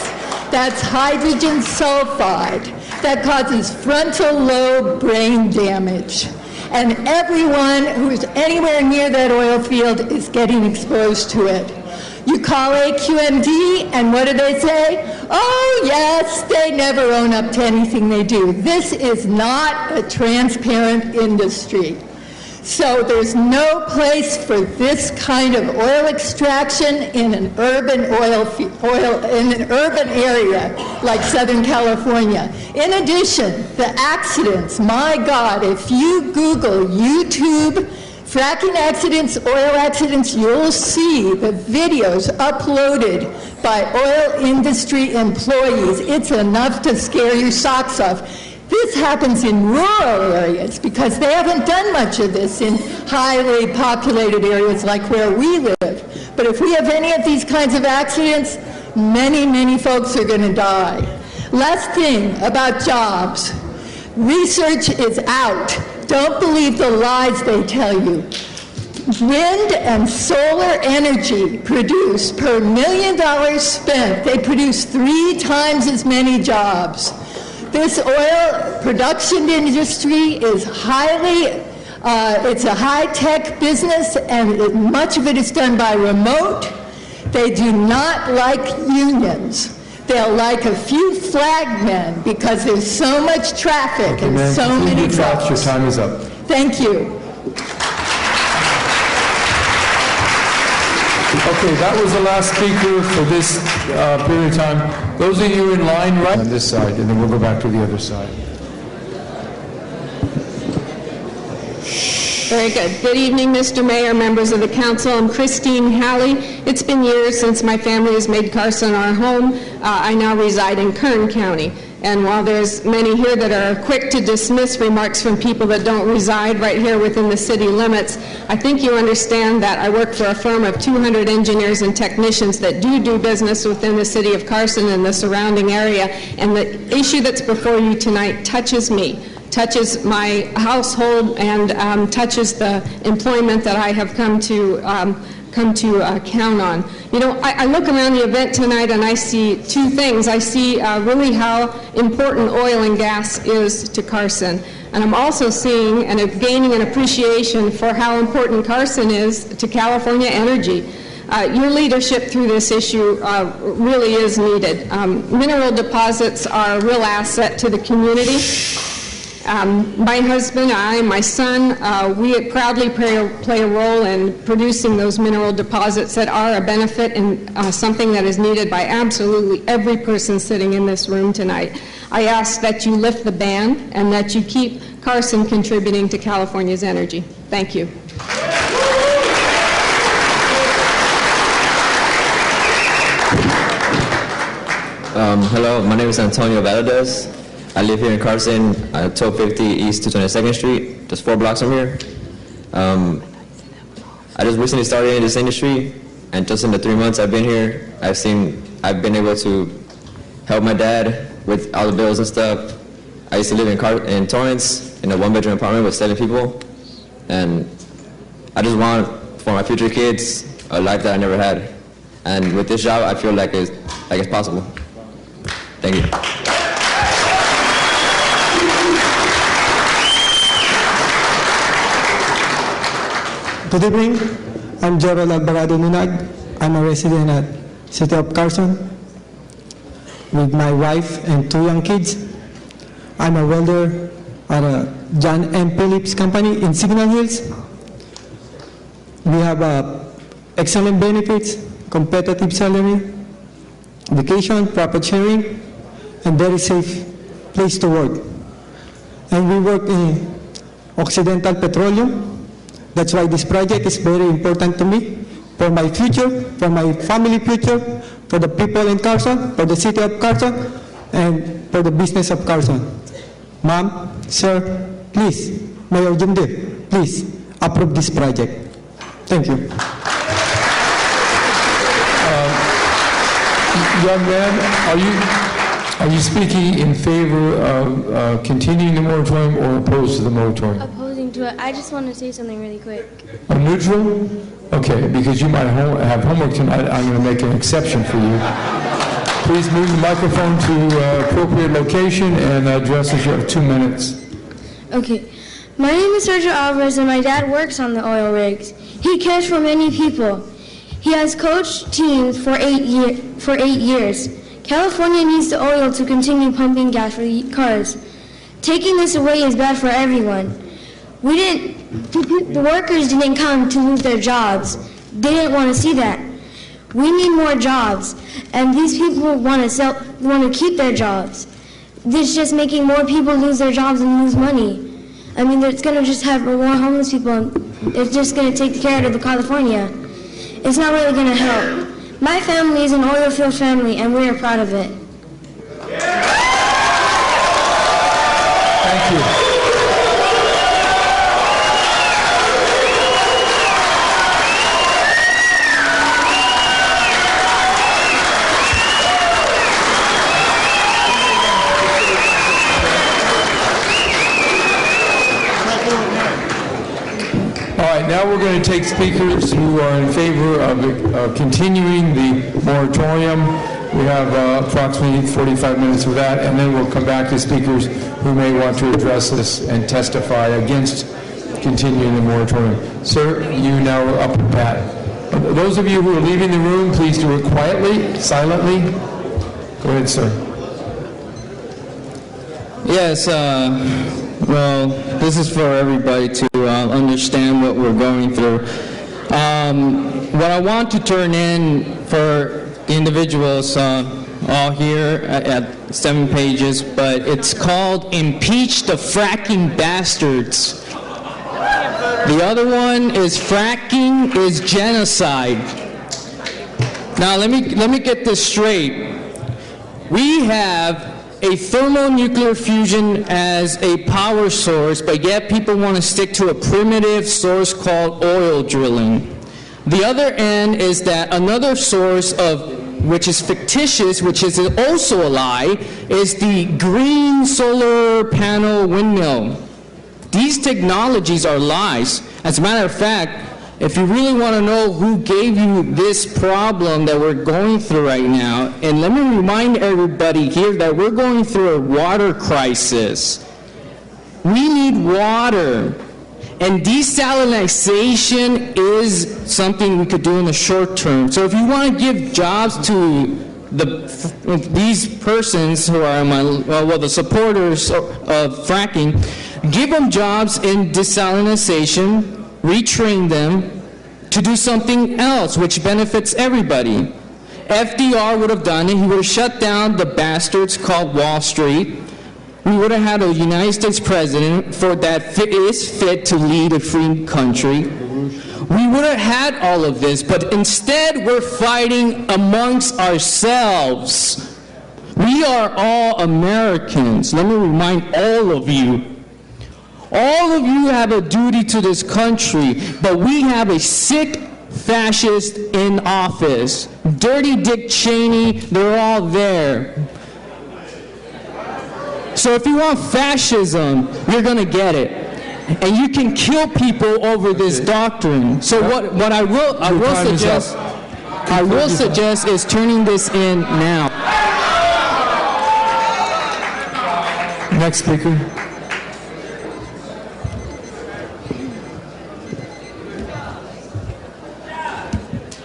That's hydrogen sulfide. That causes frontal lobe brain damage. And everyone who's anywhere near that oil field is getting exposed to it. You call AQMD, and what do they say? Oh, yes, they never own up to anything they do. This is not a transparent industry. So there's no place for this kind of oil extraction in an urban in an urban area like Southern California. In addition, the accidents, my God, if you Google YouTube fracking accidents, oil accidents, you'll see the videos uploaded by oil industry employees. It's enough to scare your socks off. This happens in rural areas because they haven't done much of this in highly populated areas like where we live. But if we have any of these kinds of accidents, many, many folks are going to die. Last thing about jobs. Research is out. Don't believe the lies they tell you. Wind and solar energy produce per $1 million spent, they produce 3 times as many jobs. This oil production industry is it's a high-tech business, and much of it is done by remote. They do not like unions. They'll like a few flagmen because there's so much traffic and so many trucks. Your time is up. Thank you. Okay, that was the last speaker for this period of time. Those of you in line right on this side, and then we'll go back to the other side. Very good. Good evening, Mr. Mayor, members of the council. I'm Christine Halley. It's been years since my family has made Carson our home. I now reside in Kern County. And while there's many here that are quick to dismiss remarks from people that don't reside right here within the city limits, I think you understand that I work for a firm of 200 engineers and technicians that do business within the city of Carson and the surrounding area. And the issue that's before you tonight touches me, touches my household, and touches the employment that I have come to count on. You know, I look around the event tonight and I see 2 things. I see really how important oil and gas is to Carson. And I'm also seeing and gaining an appreciation for how important Carson is to California energy. Your leadership through this issue really is needed. Mineral deposits are a real asset to the community. My husband, I, my son, we proudly play a role in producing those mineral deposits that are a benefit and something that is needed by absolutely every person sitting in this room tonight. I ask that you lift the ban and that you keep Carson contributing to California's energy. Thank you. Hello, my name is Antonio Valadez. I live here in Carson, 1250 East to 22nd Street, just 4 blocks from here. I just recently started in this industry, and just in the 3 months I've been here, I've been able to help my dad with all the bills and stuff. I used to live in Torrance in a 1-bedroom apartment with 7 people, and I just want for my future kids a life that I never had. And with this job, I feel like it's possible. Thank you. Good evening. I'm Gerald Alvarado Munag. I'm a resident at City of Carson with my wife and 2 young kids. I'm a welder at a John M. Phillips company in Signal Hills. We have excellent benefits, competitive salary, vacation, profit sharing, and very safe place to work. And we work in Occidental Petroleum. That's why this project is very important to me, for my future, for my family future, for the people in Carson, for the city of Carson, and for the business of Carson. Ma'am, sir, please, Mayor Jimdeep, please approve this project. Thank you. Young man, are you speaking in favor of continuing the moratorium or opposed to the moratorium? Opposing to it. I just want to say something really quick. A neutral? Okay, because you might have homework tonight, I'm going to make an exception for you. Please move the microphone to appropriate location and address us. You have 2 minutes. Okay. My name is Sergio Alvarez, and my dad works on the oil rigs. He cares for many people. He has coached teams for 8 years. California needs the oil to continue pumping gas for the cars. Taking this away is bad for everyone. The workers didn't come to lose their jobs. They didn't want to see that. We need more jobs, and these people want to keep their jobs. This is just making more people lose their jobs and lose money. I mean, it's going to just have more homeless people, and it's just going to take care of California. It's not really going to help. My family is an oil field family, and we are proud of it. Thank you. Now we're going to take speakers who are in favor of continuing the moratorium. We have approximately 45 minutes for that, and then we'll come back to speakers who may want to address this and testify against continuing the moratorium. Sir, you now are up with Pat. Those of you who are leaving the room, please do it quietly, silently. Go ahead, sir. Yes, well, this is for everybody to understand what we're going through. What I want to turn in for individuals all here at 7 pages, but it's called Impeach the Fracking Bastards. The other one is Fracking is Genocide. Now let me get this straight. We have a thermonuclear fusion as a power source, but yet people want to stick to a primitive source called oil drilling. The other end is that another source which is fictitious, which is also a lie, is the green solar panel windmill. These technologies are lies. As a matter of fact, if you really want to know who gave you this problem that we're going through right now, and let me remind everybody here that we're going through a water crisis. We need water. And desalinization is something we could do in the short term. So if you want to give jobs to these persons who are the supporters of fracking, give them jobs in desalinization, retrain them to do something else which benefits everybody. FDR would have done it. He would have shut down the bastards called Wall Street. We would have had a United States president that is fit to lead a free country. We would have had all of this, but instead we're fighting amongst ourselves. We are all Americans. Let me remind all of you. All of you have a duty to this country, but we have a sick fascist in office. Dirty Dick Cheney, they're all there. So if you want fascism, you're going to get it. And you can kill people over this doctrine. So what I will suggest is turning this in now. Next speaker.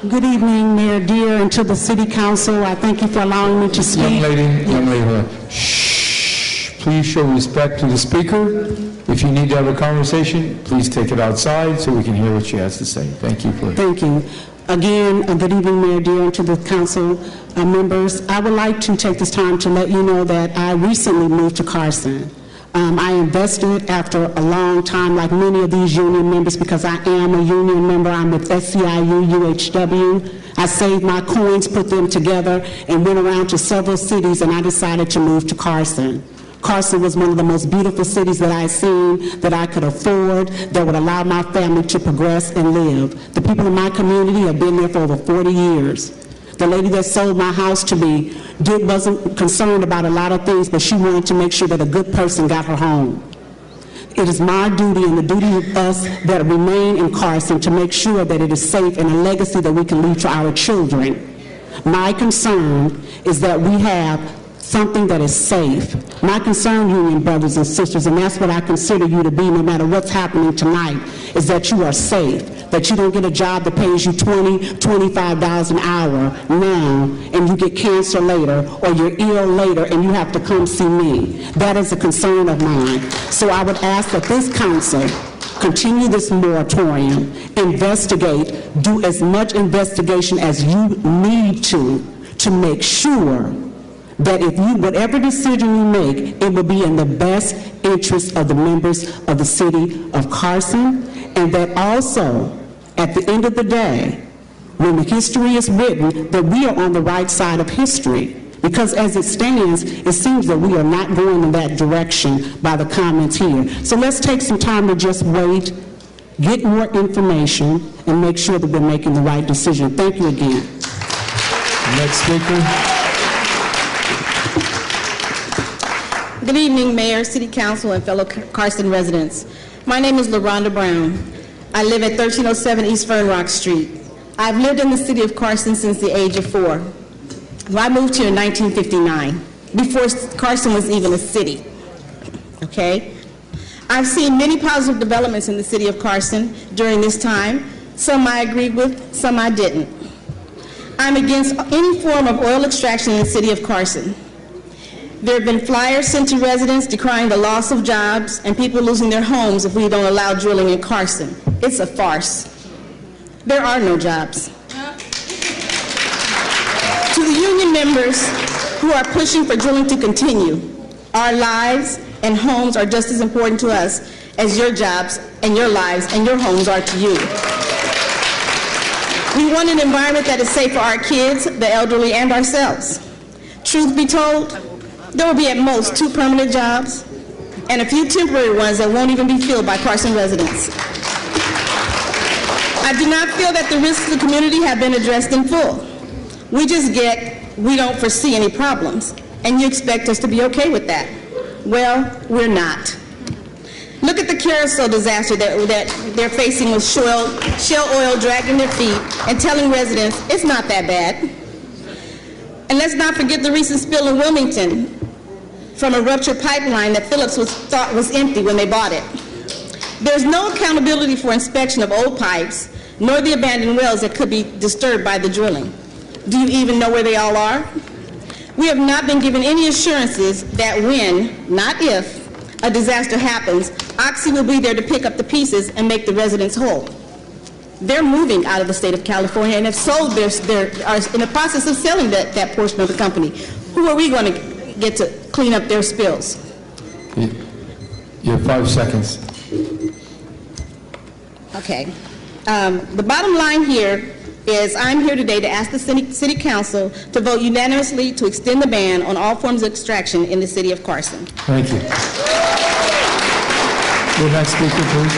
Good evening, Mayor Deere, and to the City Council. I thank you for allowing me to speak. Young lady, shh. Please show respect to the speaker. If you need to have a conversation, please take it outside so we can hear what she has to say. Thank you. Thank you. Again, good evening, Mayor Deere, and to the council members. I would like to take this time to let you know that I recently moved to Carson. I invested after a long time, like many of these union members, because I am a union member. I'm with SCIU, UHW. I I saved my coins, put them together, and went around to several cities, and I decided to move to Carson. Carson was one of the most beautiful cities that I had seen, that I could afford, that would allow my family to progress and live. The people in my community have been there for over 40 years. The lady that sold my house to me wasn't concerned about a lot of things, but she wanted to make sure that a good person got her home. It is my duty and the duty of us that remain in Carson to make sure that it is safe and a legacy that we can leave to our children. My concern is that we have something that is safe. My concern, union brothers and sisters, and that's what I consider you to be no matter what's happening tonight, is that you are safe, that you don't get a job that pays you $20, $25 an hour now, and you get cancer later, or you're ill later, and you have to come see me. That is a concern of mine. So I would ask that this council continue this moratorium, investigate, do as much investigation as you need to make sure that if you, whatever decision you make, it will be in the best interest of the members of the city of Carson, and that also, at the end of the day, when the history is written, that we are on the right side of history. Because as it stands, it seems that we are not going in that direction by the comments here. So let's take some time to just wait, get more information, and make sure that we're making the right decision. Thank you again. Next speaker. Good evening, Mayor, City Council, and fellow Carson residents. My name is LaRonda Brown. I live at 1307 East Fern Rock Street. I've lived in the city of Carson since the age of 4. Well, I moved here in 1959, before Carson was even a city. Okay? I've seen many positive developments in the city of Carson during this time. Some I agreed with, some I didn't. I'm against any form of oil extraction in the city of Carson. There have been flyers sent to residents decrying the loss of jobs and people losing their homes if we don't allow drilling in Carson. It's a farce. There are no jobs. To the union members who are pushing for drilling to continue, our lives and homes are just as important to us as your jobs and your lives and your homes are to you. We want an environment that is safe for our kids, the elderly, and ourselves. Truth be told, there will be at most 2 permanent jobs and a few temporary ones that won't even be filled by Carson residents. I do not feel that the risks to the community have been addressed in full. We don't foresee any problems, and you expect us to be okay with that. Well, we're not. Look at the carousel disaster that they're facing with shell oil dragging their feet and telling residents it's not that bad. And let's not forget the recent spill in Wilmington from a ruptured pipeline that Phillips thought was empty when they bought it. There's no accountability for inspection of old pipes, nor the abandoned wells that could be disturbed by the drilling. Do you even know where they all are? We have not been given any assurances that when, not if, a disaster happens, Oxy will be there to pick up the pieces and make the residents whole. They're moving out of the state of California and have sold are in the process of selling that portion of the company. Who are we going to get to clean up their spills? You have 5 seconds. Okay. The bottom line here is I'm here today to ask the City Council to vote unanimously to extend the ban on all forms of extraction in the city of Carson. Thank you. Your next speaker, please.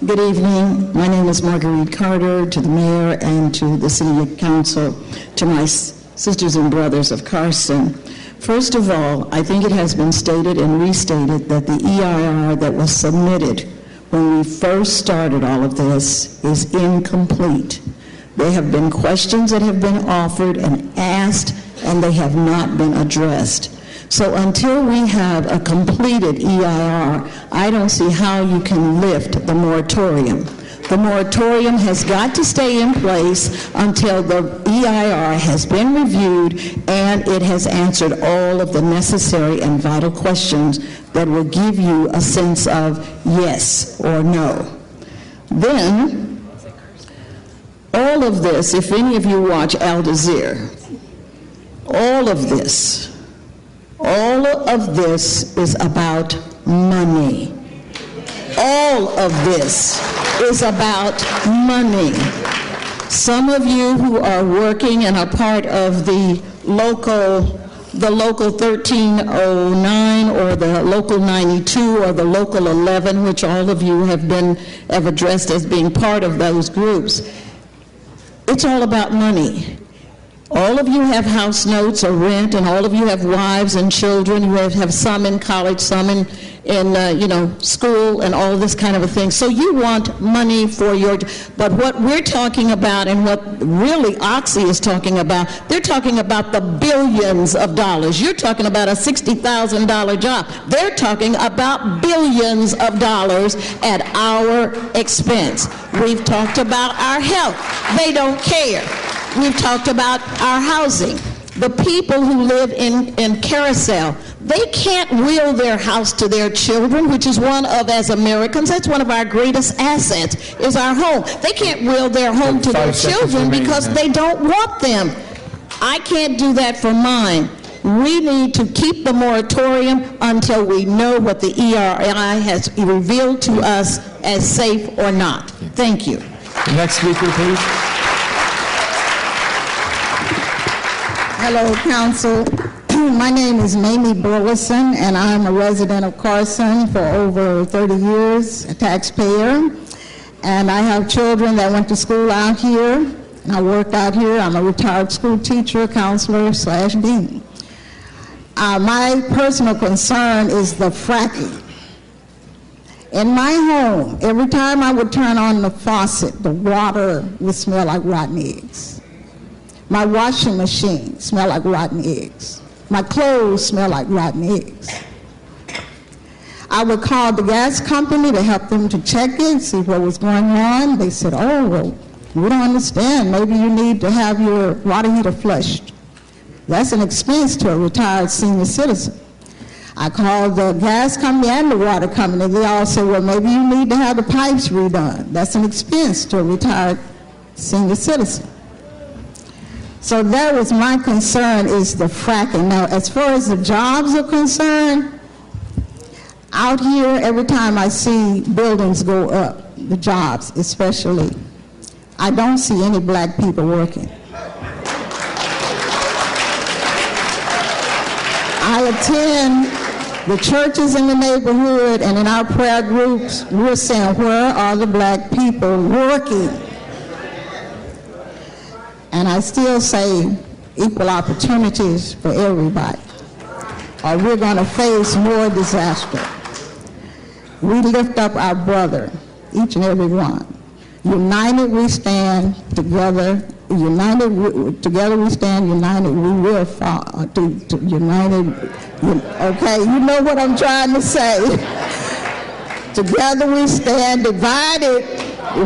Good evening. My name is Marguerite Carter. To the mayor and to the city council, to my sisters and brothers of Carson. First of all, I think it has been stated and restated that the EIR that was submitted when we first started all of this is incomplete. There have been questions that have been offered and asked, and they have not been addressed. So until we have a completed EIR, I don't see how you can lift the moratorium. The moratorium has got to stay in place until the EIR has been reviewed and it has answered all of the necessary and vital questions that will give you a sense of yes or no. Then, all of this, if any of you watch Al Jazeera, all of this is about money. All of this is about money. Some of you who are working and are part of the local 1309 or the local 92 or the local 11, which all of you have addressed as being part of those groups, it's all about money. All of you have house notes or rent, and all of you have wives and children. You have some in college, some in school, and all this kind of a thing. So you want money for your. But what we're talking about, and what really Oxy is talking about, they're talking about the billions of dollars. You're talking about a $60,000 job. They're talking about billions of dollars at our expense. We've talked about our health. They don't care. We've talked about our housing. The people who live in Carousel, they can't will their house to their children, which is one of, as Americans, that's one of our greatest assets, is our home. They can't will their home to their children because they don't want them. I can't do that for mine. We need to keep the moratorium until we know what the ERI has revealed to us as safe or not. Thank you. The next speaker, please. Hello, Council. My name is Mamie Burleson, and I'm a resident of Carson for over 30 years, a taxpayer. And I have children that went to school out here, and I worked out here. I'm a retired school teacher, counselor / dean. My personal concern is the fracking. In my home, every time I would turn on the faucet, the water would smell like rotten eggs. My washing machine smelled like rotten eggs. My clothes smell like rotten eggs. I would call the gas company to help them to check it, see what was going on. They said, oh, well, we don't understand. Maybe you need to have your water heater flushed. That's an expense to a retired senior citizen. I called the gas company and the water company. They all said, well, maybe you need to have the pipes redone. That's an expense to a retired senior citizen. So that was my concern, is the fracking. Now, as far as the jobs are concerned, out here, every time I see buildings go up, the jobs especially, I don't see any black people working. I attend the churches in the neighborhood, and in our prayer groups, we're saying, where are the black people working? And I still say equal opportunities for everybody, or we're going to face more disaster. We lift up our brother, each and every one. United we stand, together we stand, united we will fall. Okay, you know what I'm trying to say. Together we stand, divided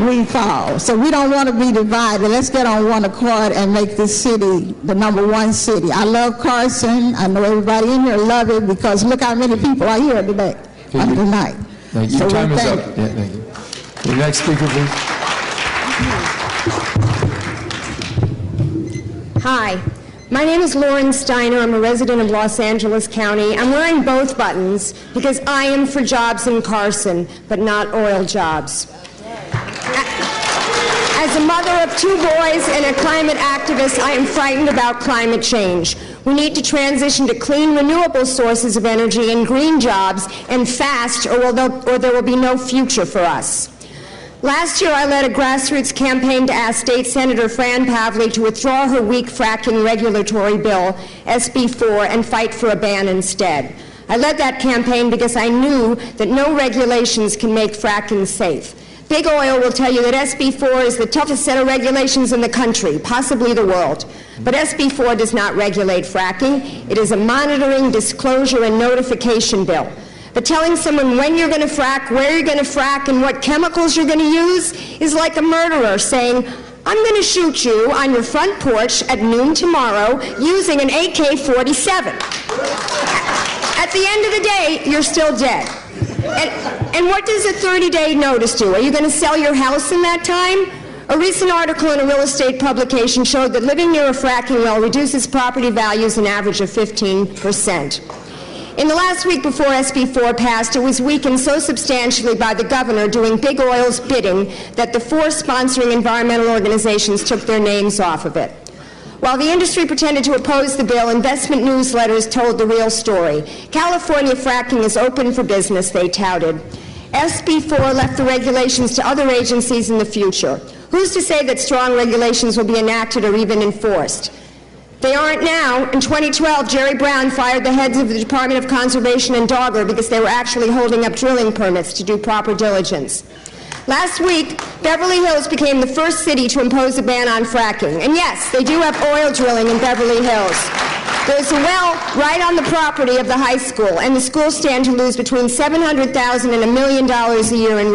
we fall. So we don't want to be divided. Let's get on one accord and make this city the #1 city. I love Carson. I know everybody in here love it, because look how many people are here today, tonight. Thank you. So Time is up. Yeah, thank you. The next speaker, please. Hi, my name is Lauren Steiner. I'm a resident of Los Angeles County. I'm wearing both buttons because I am for jobs in Carson, but not oil jobs. As a mother of 2 boys and a climate activist, I am frightened about climate change. We need to transition to clean, renewable sources of energy and green jobs, and fast, or there will be no future for us. Last year, I led a grassroots campaign to ask State Senator Fran Pavley to withdraw her weak fracking regulatory bill, SB 4, and fight for a ban instead. I led that campaign because I knew that no regulations can make fracking safe. Big Oil will tell you that SB 4 is the toughest set of regulations in the country, possibly the world. But SB 4 does not regulate fracking. It is a monitoring, disclosure, and notification bill. But telling someone when you're going to frack, where you're going to frack, and what chemicals you're going to use is like a murderer saying, I'm going to shoot you on your front porch at noon tomorrow using an AK-47. At the end of the day, you're still dead. And what does a 30-day notice do? Are you going to sell your house in that time? A recent article in a real estate publication showed that living near a fracking well reduces property values an average of 15%. In the last week before SB 4 passed, it was weakened so substantially by the governor doing big oil's bidding that the 4 sponsoring environmental organizations took their names off of it. While the industry pretended to oppose the bill, investment newsletters told the real story. California fracking is open for business, they touted. SB 4 left the regulations to other agencies in the future. Who's to say that strong regulations will be enacted or even enforced? They aren't now. In 2012, Jerry Brown fired the heads of the Department of Conservation and Dogger because they were actually holding up drilling permits to do proper diligence. Last week, Beverly Hills became the first city to impose a ban on fracking. And yes, they do have oil drilling in Beverly Hills. There's a well right on the property of the high school, and the schools stand to lose between $700,000 and $1 million a year in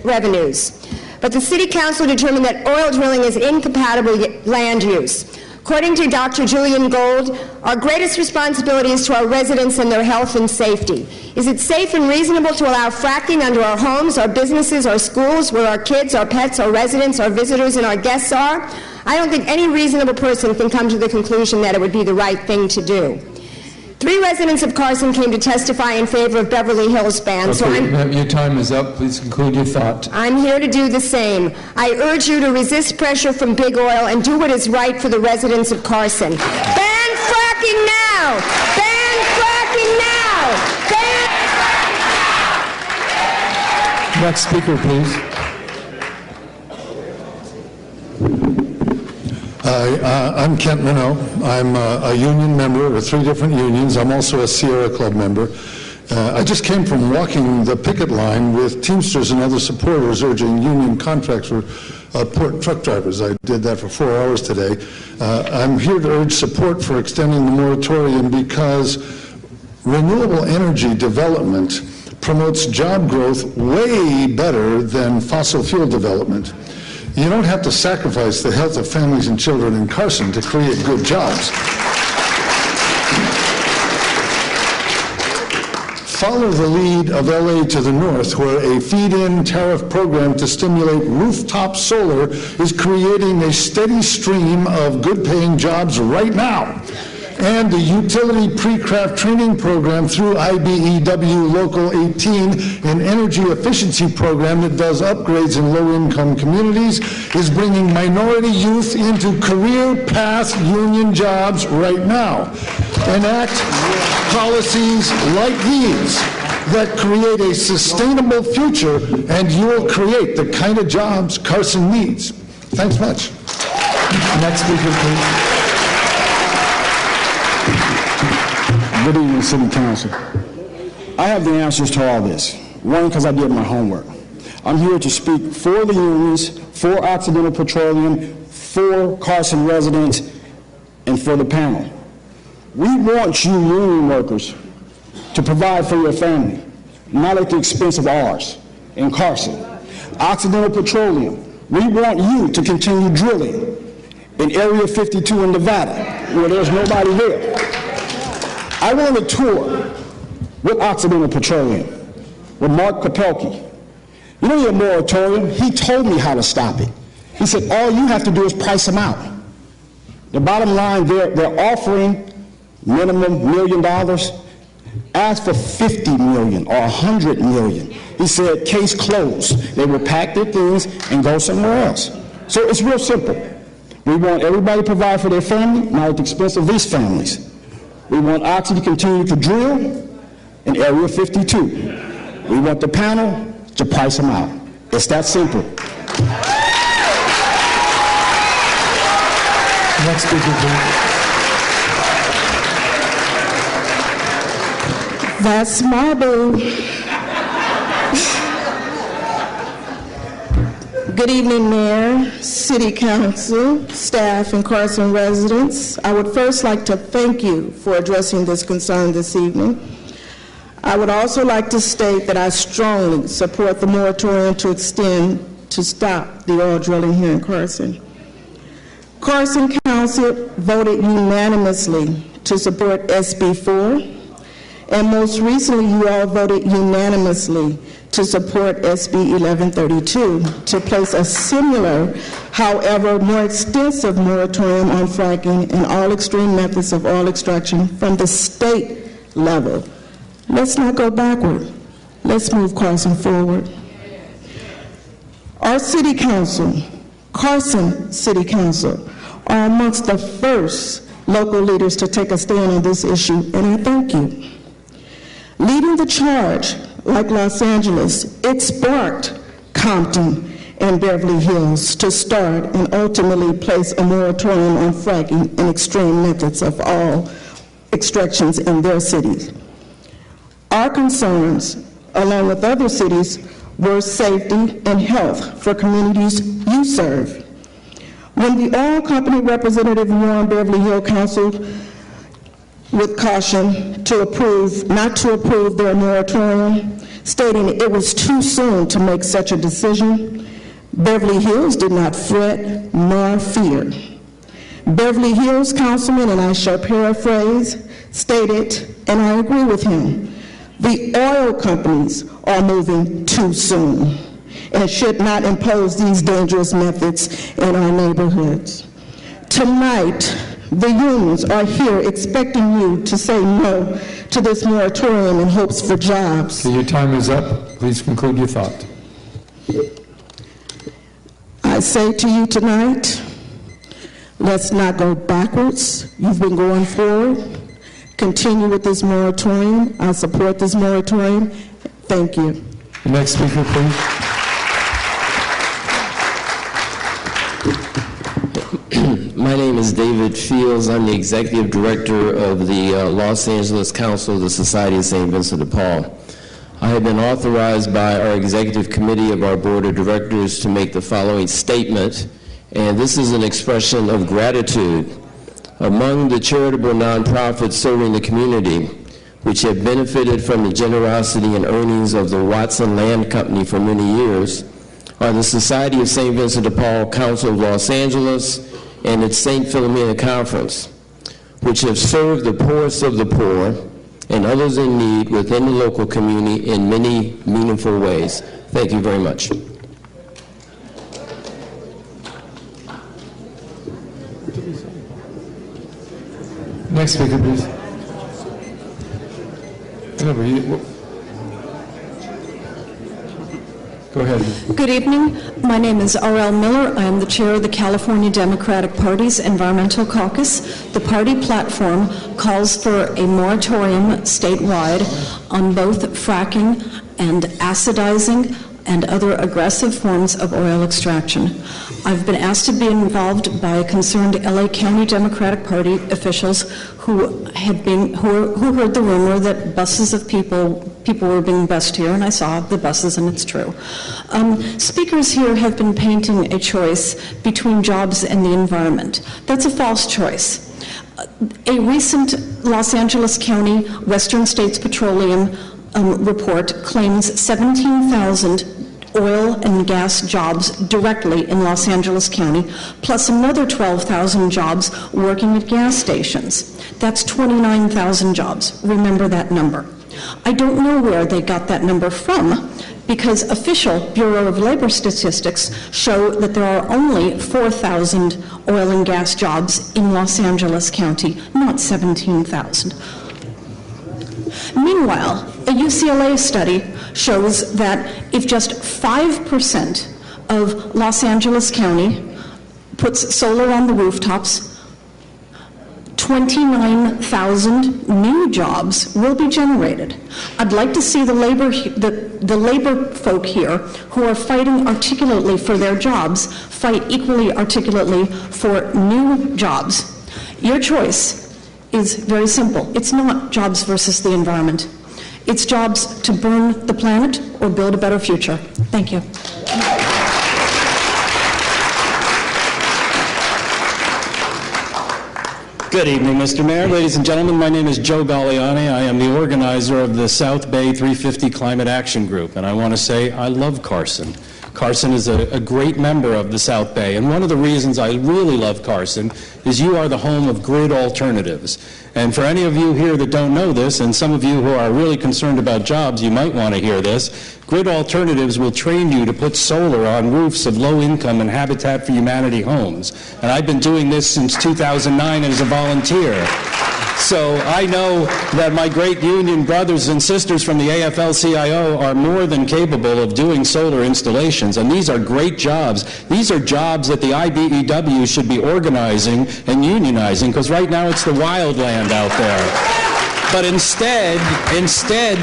revenues. But the city council determined that oil drilling is incompatible land use. According to Dr. Julian Gold, our greatest responsibility is to our residents and their health and safety. Is it safe and reasonable to allow fracking under our homes, our businesses, our schools, where our kids, our pets, our residents, our visitors, and our guests are? I don't think any reasonable person can come to the conclusion that it would be the right thing to do. 3 residents of Carson came to testify in favor of Beverly Hills ban. Okay, your time is up. Please conclude your thought. I'm here to do the same. I urge you to resist pressure from big oil and do what is right for the residents of Carson. Ban fracking now! Ban fracking now! Ban fracking now! Next speaker, please. Hi, I'm Kent Minnow. I'm a union member of 3 different unions. I'm also a Sierra Club member. I just came from walking the picket line with Teamsters and other supporters urging union contracts for port truck drivers. I did that for 4 hours today. I'm here to urge support for extending the moratorium because renewable energy development promotes job growth way better than fossil fuel development. You don't have to sacrifice the health of families and children in Carson to create good jobs. Follow the lead of LA to the north, where a feed-in tariff program to stimulate rooftop solar is creating a steady stream of good-paying jobs right now. And the utility pre-craft training program through IBEW Local 18, an energy efficiency program that does upgrades in low-income communities, is bringing minority youth into career path union jobs right now. Enact policies like these that create a sustainable future, and you'll create the kind of jobs Carson needs. Thanks much. Next speaker, please. Good evening, City Council. I have the answers to all this. One, because I did my homework. I'm here to speak for the unions, for Occidental Petroleum, for Carson residents, and for the panel. We want you union workers to provide for your family, not at the expense of ours in Carson. Occidental Petroleum, we want you to continue drilling in Area 52 in Nevada, where there's nobody there. I went on a tour with Occidental Petroleum, with Mark Kopelke. You know your moratorium? He told me how to stop it. He said, all you have to do is price them out. The bottom line, they're offering minimum $1 million. Ask for $50 million or $100 million. He said, case closed. They will pack their things and go somewhere else. So it's real simple. We want everybody to provide for their family, not at the expense of these families. We want Oxy to continue to drill in Area 52. We want the panel to price them out. It's that simple. Next speaker, please. That's my boo. Good evening, Mayor, City Council, staff, and Carson residents. I would first like to thank you for addressing this concern this evening. I would also like to state that I strongly support the moratorium to extend to stop the oil drilling here in Carson. Carson Council voted unanimously to support SB 4, and most recently you all voted unanimously to support SB 1132 to place a similar, however more extensive moratorium on fracking and all extreme methods of oil extraction from the state level. Let's not go backward. Let's move Carson forward. Our city council, Carson City Council, are amongst the first local leaders to take a stand on this issue, and I thank you. Leading the charge, like Los Angeles, it sparked Compton and Beverly Hills to start and ultimately place a moratorium on fracking and extreme methods of all extractions in their cities. Our concerns, along with other cities, were safety and health for communities you serve. When the oil company representative warned Beverly Hills Council with caution not to approve their moratorium, stating it was too soon to make such a decision, Beverly Hills did not fret nor fear. Beverly Hills councilman, and I shall paraphrase, stated, and I agree with him, the oil companies are moving too soon and should not impose these dangerous methods in our neighborhoods. Tonight, the unions are here expecting you to say no to this moratorium in hopes for jobs. Okay, your time is up. Please conclude your thought. I say to you tonight, let's not go backwards. You've been going forward. Continue with this moratorium. I support this moratorium. Thank you. The next speaker, please. My name is David Fields. I'm the Executive Director of the Los Angeles Council of the Society of St. Vincent de Paul. I have been authorized by our Executive Committee of our Board of Directors to make the following statement, and this is an expression of gratitude. Among the charitable nonprofits serving the community, which have benefited from the generosity and earnings of the Watson Land Company for many years, are the Society of St. Vincent de Paul Council of Los Angeles and its St. Philomena Conference, which have served the poorest of the poor and others in need within the local community in many meaningful ways. Thank you very much. Next speaker, please. Go ahead. Good evening. My name is R.L. Miller. I am the chair of the California Democratic Party's Environmental Caucus. The party platform calls for a moratorium statewide on both fracking and acidizing and other aggressive forms of oil extraction. I've been asked to be involved by concerned LA County Democratic Party officials who heard the rumor that buses of people were being bused here, and I saw the buses, and it's true. Speakers here have been painting a choice between jobs and the environment. That's a false choice. A recent Los Angeles County Western States Petroleum report claims 17,000 oil and gas jobs directly in Los Angeles County, plus another 12,000 jobs working at gas stations. That's 29,000 jobs. Remember that number. I don't know where they got that number from, because official Bureau of Labor statistics show that there are only 4,000 oil and gas jobs in Los Angeles County, not 17,000. Meanwhile, a UCLA study shows that if just 5% of Los Angeles County puts solar on the rooftops, 29,000 new jobs will be generated. I'd like to see the labor folk here who are fighting articulately for their jobs fight equally articulately for new jobs. Your choice is very simple. It's not jobs versus the environment. It's jobs to burn the planet or build a better future. Thank you. Good evening, Mr. Mayor. Ladies and gentlemen, my name is Joe Galliani. I am the organizer of the South Bay 350 Climate Action Group, and I want to say I love Carson. Carson is a great member of the South Bay, and one of the reasons I really love Carson is you are the home of grid alternatives. And for any of you here that don't know this, and some of you who are really concerned about jobs, you might want to hear this, grid alternatives will train you to put solar on roofs of low-income and Habitat for Humanity homes. And I've been doing this since 2009 as a volunteer. So I know that my great union brothers and sisters from the AFL-CIO are more than capable of doing solar installations, and these are great jobs. These are jobs that the IBEW should be organizing and unionizing, because right now it's the wild land out there. But instead,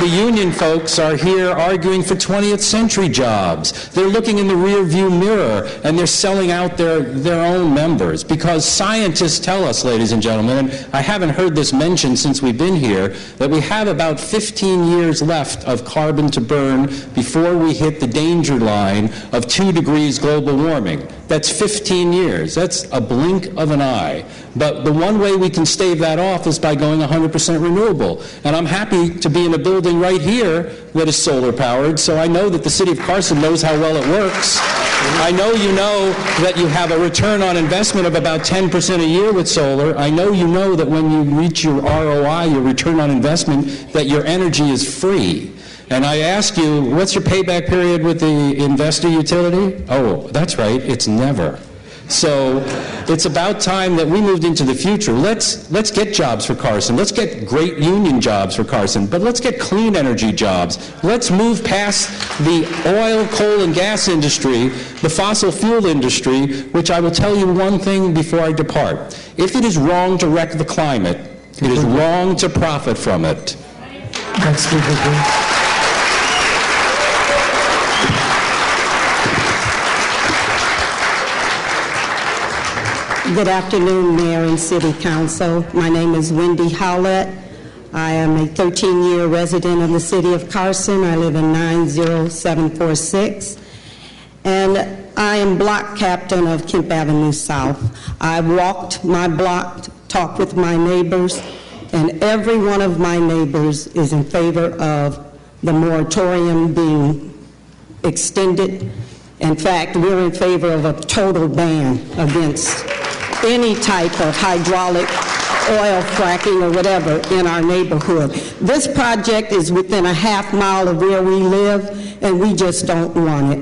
the union folks are here arguing for 20th century jobs. They're looking in the rear-view mirror, and they're selling out their own members. Because scientists tell us, ladies and gentlemen, and I haven't heard this mentioned since we've been here, that we have about 15 years left of carbon to burn before we hit the danger line of 2 degrees global warming. That's 15 years. That's a blink of an eye. But the one way we can stave that off is by going 100% renewable. And I'm happy to be in a building right here that is solar powered, so I know that the city of Carson knows how well it works. I know you know that you have a return on investment of about 10% a year with solar. I know you know that when you reach your ROI, your return on investment, that your energy is free. And I ask you, what's your payback period with the investor utility? Oh, that's right, it's never. So it's about time that we moved into the future. Let's get jobs for Carson. Let's get great union jobs for Carson, but let's get clean energy jobs. Let's move past the oil, coal, and gas industry, the fossil fuel industry, which I will tell you one thing before I depart. If it is wrong to wreck the climate, it is wrong to profit from it. Next speaker, please. Good afternoon, Mayor and City Council. My name is Wendy Howlett. I am a 13-year resident of the city of Carson. I live in 90746. And I am block captain of Kemp Avenue South. I walked my block, talked with my neighbors, and every one of my neighbors is in favor of the moratorium being extended. In fact, we're in favor of a total ban against any type of hydraulic oil fracking or whatever in our neighborhood. This project is within a half mile of where we live, and we just don't want it.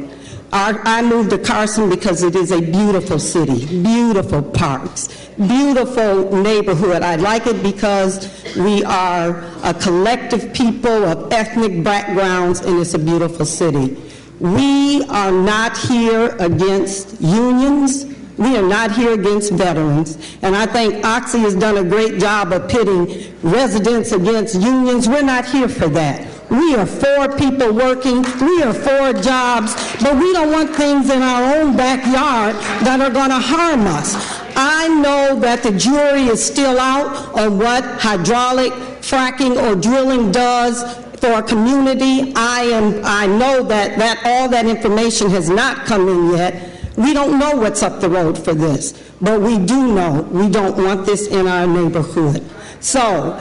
I moved to Carson because it is a beautiful city, beautiful parks, beautiful neighborhood. I like it because we are a collective people of ethnic backgrounds, and it's a beautiful city. We are not here against unions. We are not here against veterans, and I think Oxy has done a great job of pitting residents against unions. We're not here for that. We are for people working, we are for jobs, but we don't want things in our own backyard that are going to harm us. I know that the jury is still out on what hydraulic fracking or drilling does for a community. I know that all that information has not come in yet. We don't know what's up the road for this, but we do know we don't want this in our neighborhood. So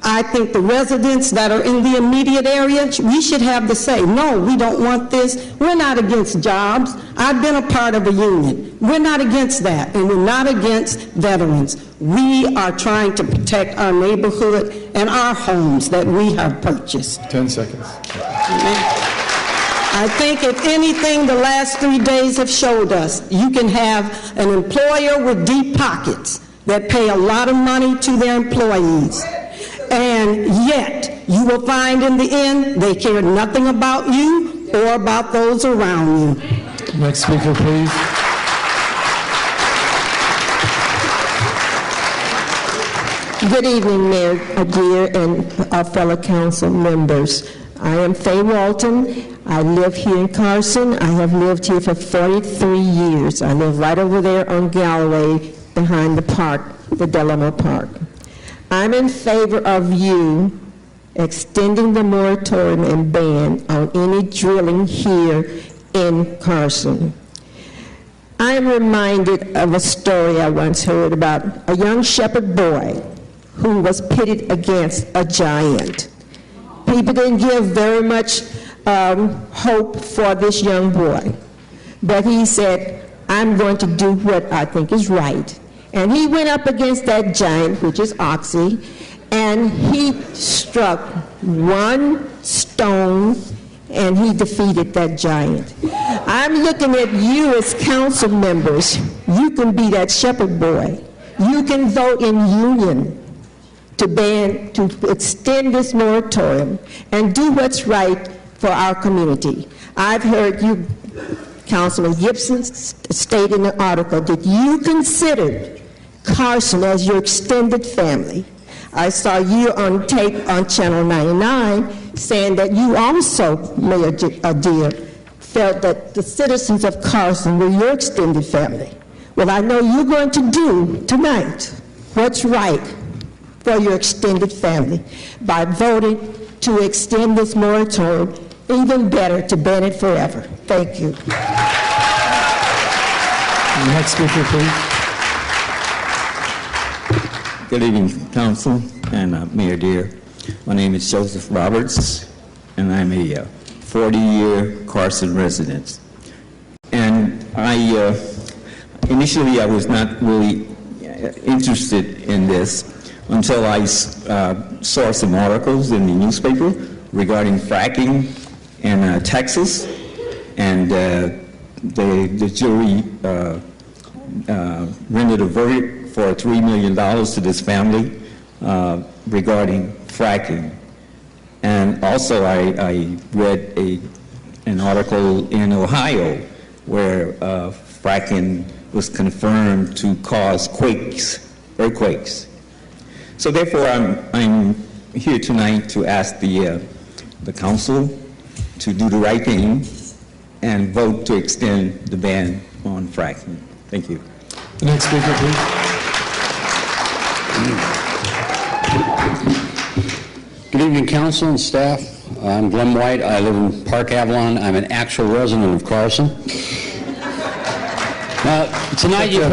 I think the residents that are in the immediate area, we should have the say, no, we don't want this. We're not against jobs. I've been a part of a union. We're not against that, and we're not against veterans. We are trying to protect our neighborhood and our homes that we have purchased. 10 seconds. Amen. I think if anything, the last 3 days have showed us you can have an employer with deep pockets that pay a lot of money to their employees, and yet you will find in the end they care nothing about you or about those around you. Next speaker, please. Good evening, Mayor Adair and our fellow council members. I am Faye Walton. I live here in Carson. I have lived here for 43 years. I live right over there on Galloway behind the park, the Delano Park. I'm in favor of you extending the moratorium and ban on any drilling here in Carson. I am reminded of a story I once heard about a young shepherd boy who was pitted against a giant. People didn't give very much hope for this young boy, but he said, I'm going to do what I think is right. And he went up against that giant, which is Oxy, and he struck one stone and he defeated that giant. I'm looking at you as council members. You can be that shepherd boy. You can vote in union to extend this moratorium and do what's right for our community. I've heard you, Councilman Gibson, state in the article that you considered Carson as your extended family. I saw you on tape on Channel 99 saying that you also, Mayor Adair, felt that the citizens of Carson were your extended family. Well, I know you're going to do tonight what's right for your extended family by voting to extend this moratorium, even better, to ban it forever. Thank you. Next speaker, please. Good evening, Council and Mayor Deere. My name is Joseph Roberts, and I'm a 40-year Carson resident. And initially I was not really interested in this until I saw some articles in the newspaper regarding fracking in Texas, and the jury rendered a verdict for $3 million to this family regarding fracking. And also I read an article in Ohio where fracking was confirmed to cause earthquakes. So therefore I'm here tonight to ask the council to do the right thing and vote to extend the ban on fracking. Thank you. The next speaker, please. Good evening, council and staff. I'm Glenn White. I live in Park Avalon. I'm an actual resident of Carson. Now, tonight you've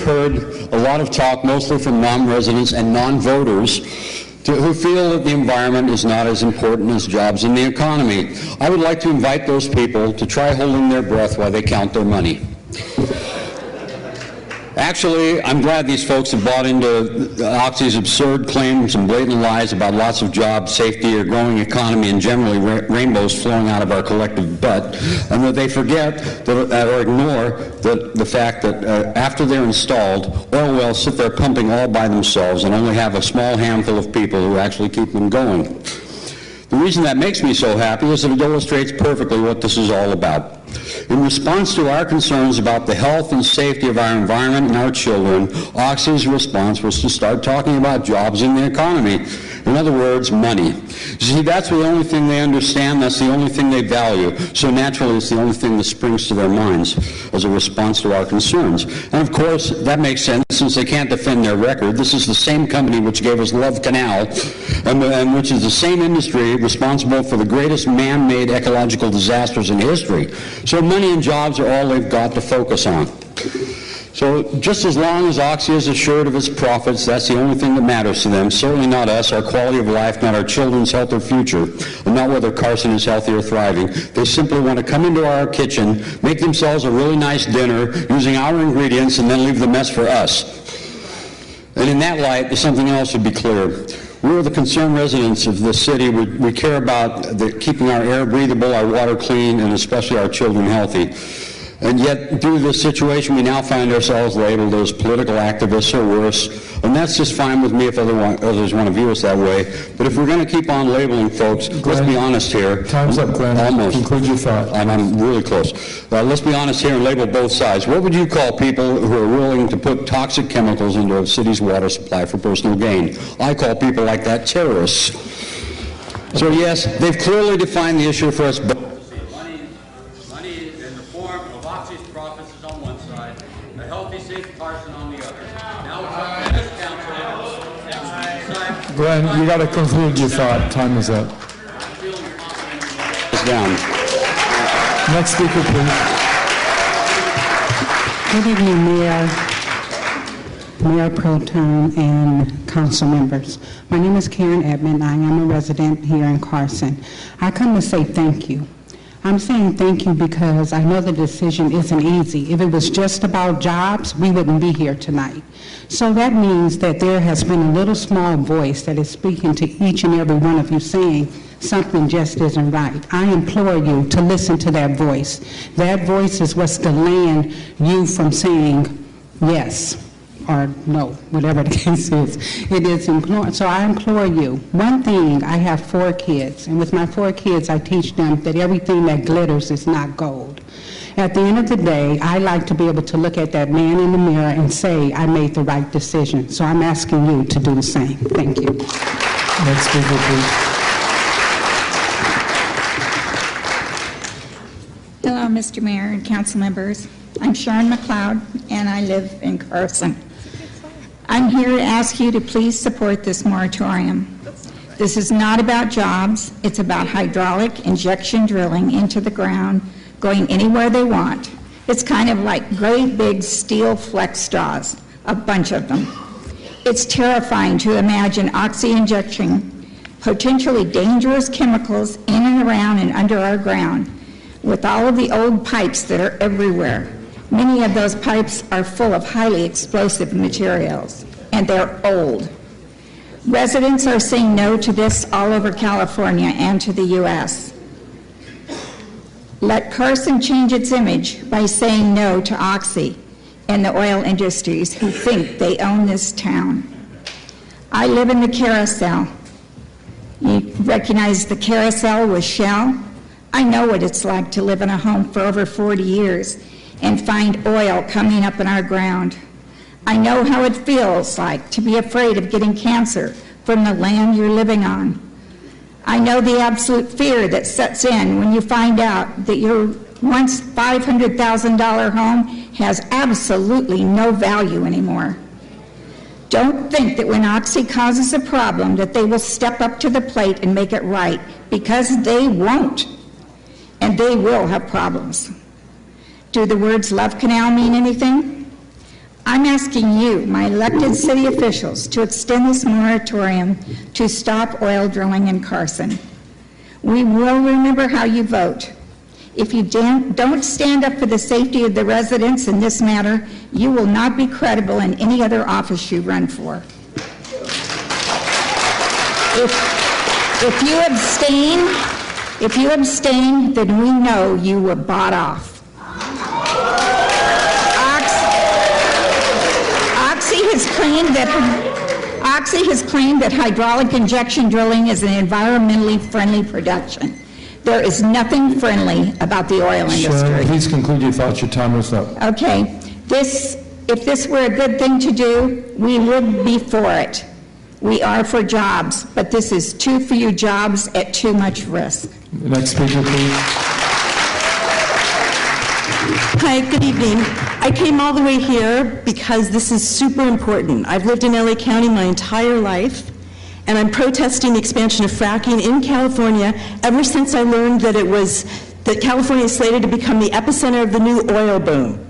heard a lot of talk, mostly from non-residents and non-voters, who feel that the environment is not as important as jobs in the economy. I would like to invite those people to try holding their breath while they count their money. Actually, I'm glad these folks have bought into Oxy's absurd claims and blatant lies about lots of jobs, safety, a growing economy, and generally rainbows flowing out of our collective butt, and that they forget or ignore the fact that after they're installed, oil wells sit there pumping all by themselves and only have a small handful of people who actually keep them going. The reason that makes me so happy is that it illustrates perfectly what this is all about. In response to our concerns about the health and safety of our environment and our children, Oxy's response was to start talking about jobs in the economy. In other words, money. You see, that's the only thing they understand, that's the only thing they value. So naturally, it's the only thing that springs to their minds as a response to our concerns. And of course, that makes sense since they can't defend their record. This is the same company which gave us Love Canal, and which is the same industry responsible for the greatest man-made ecological disasters in history. So money and jobs are all they've got to focus on. So just as long as Oxy is assured of its profits, that's the only thing that matters to them. Certainly not us, our quality of life, not our children's health or future, and not whether Carson is healthy or thriving. They simply want to come into our kitchen, make themselves a really nice dinner using our ingredients, and then leave the mess for us. And in that light, something else should be clear. We're the concerned residents of this city. We care about keeping our air breathable, our water clean, and especially our children healthy. And yet, due to this situation, we now find ourselves labeled as political activists or worse. And that's just fine with me if others want to view us that way. But if we're going to keep on labeling folks, let's be honest here. Time's up, Glenn. Almost. Conclude your thought. I'm really close. Let's be honest here and label both sides. What would you call people who are willing to put toxic chemicals into a city's water supply for personal gain? I call people like that terrorists. So yes, they've clearly defined the issue for us. Glenn, you got to conclude your thought. Time is up. It's down. Next speaker, please. Good evening, Mayor Pro Tem, and council members. My name is Karen Edmond. I am a resident here in Carson. I come to say thank you. I'm saying thank you because I know the decision isn't easy. If it was just about jobs, we wouldn't be here tonight. So that means that there has been a little small voice that is speaking to each and every one of you saying something just isn't right. I implore you to listen to that voice. That voice is what's delaying you from saying yes. or no, whatever the case is. It is so I implore you, one thing, I have 4 kids, and with my 4 kids, I teach them that everything that glitters is not gold. At the end of the day, I like to be able to look at that man in the mirror and say, I made the right decision. So I'm asking you to do the same. Thank you. Next speaker, please. Hello, Mr. Mayor and council members. I'm Sharon McLeod, and I live in Carson. I'm here to ask you to please support this moratorium. This is not about jobs. It's about hydraulic injection drilling into the ground, going anywhere they want. It's kind of like great big steel flex straws, a bunch of them. It's terrifying to imagine oxy-injecting potentially dangerous chemicals in and around and under our ground with all of the old pipes that are everywhere. Many of those pipes are full of highly explosive materials, and they're old. Residents are saying no to this all over California and to the U.S. Let Carson change its image by saying no to Oxy and the oil industries who think they own this town. I live in the carousel. You recognize the carousel with Shell? I know what it's like to live in a home for over 40 years and find oil coming up in our ground. I know how it feels like to be afraid of getting cancer from the land you're living on. I know the absolute fear that sets in when you find out that your once $500,000 home has absolutely no value anymore. Don't think that when Oxy causes a problem that they will step up to the plate and make it right, because they won't, and they will have problems. Do the words Love Canal mean anything? I'm asking you, my elected city officials, to extend this moratorium to stop oil drilling in Carson. We will remember how you vote. If you don't stand up for the safety of the residents in this matter, you will not be credible in any other office you run for. If you abstain, then we know you were bought off. Oxy has claimed that hydraulic injection drilling is an environmentally friendly production. There is nothing friendly about the oil industry. Sharon, please conclude your thoughts. Your time is up. Okay. If this were a good thing to do, we would be for it. We are for jobs, but this is too few jobs at too much risk. Next speaker, please. Hi, good evening. I came all the way here because this is super important. I've lived in LA County my entire life, and I'm protesting the expansion of fracking in California ever since I learned that California is slated to become the epicenter of the new oil boom.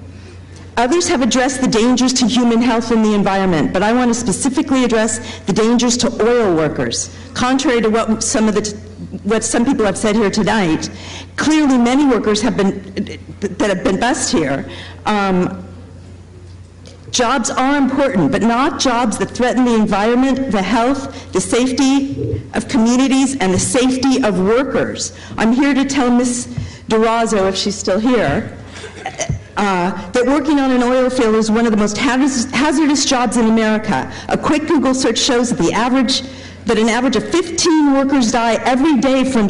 Others have addressed the dangers to human health and the environment, but I want to specifically address the dangers to oil workers. Contrary to what some people have said here tonight, clearly many workers that have been bussed here. Jobs are important, but not jobs that threaten the environment, the health, the safety of communities, and the safety of workers. I'm here to tell Ms. Durazo, if she's still here, that working on an oil field is one of the most hazardous jobs in America. A quick Google search shows that an average of 15 workers die every day from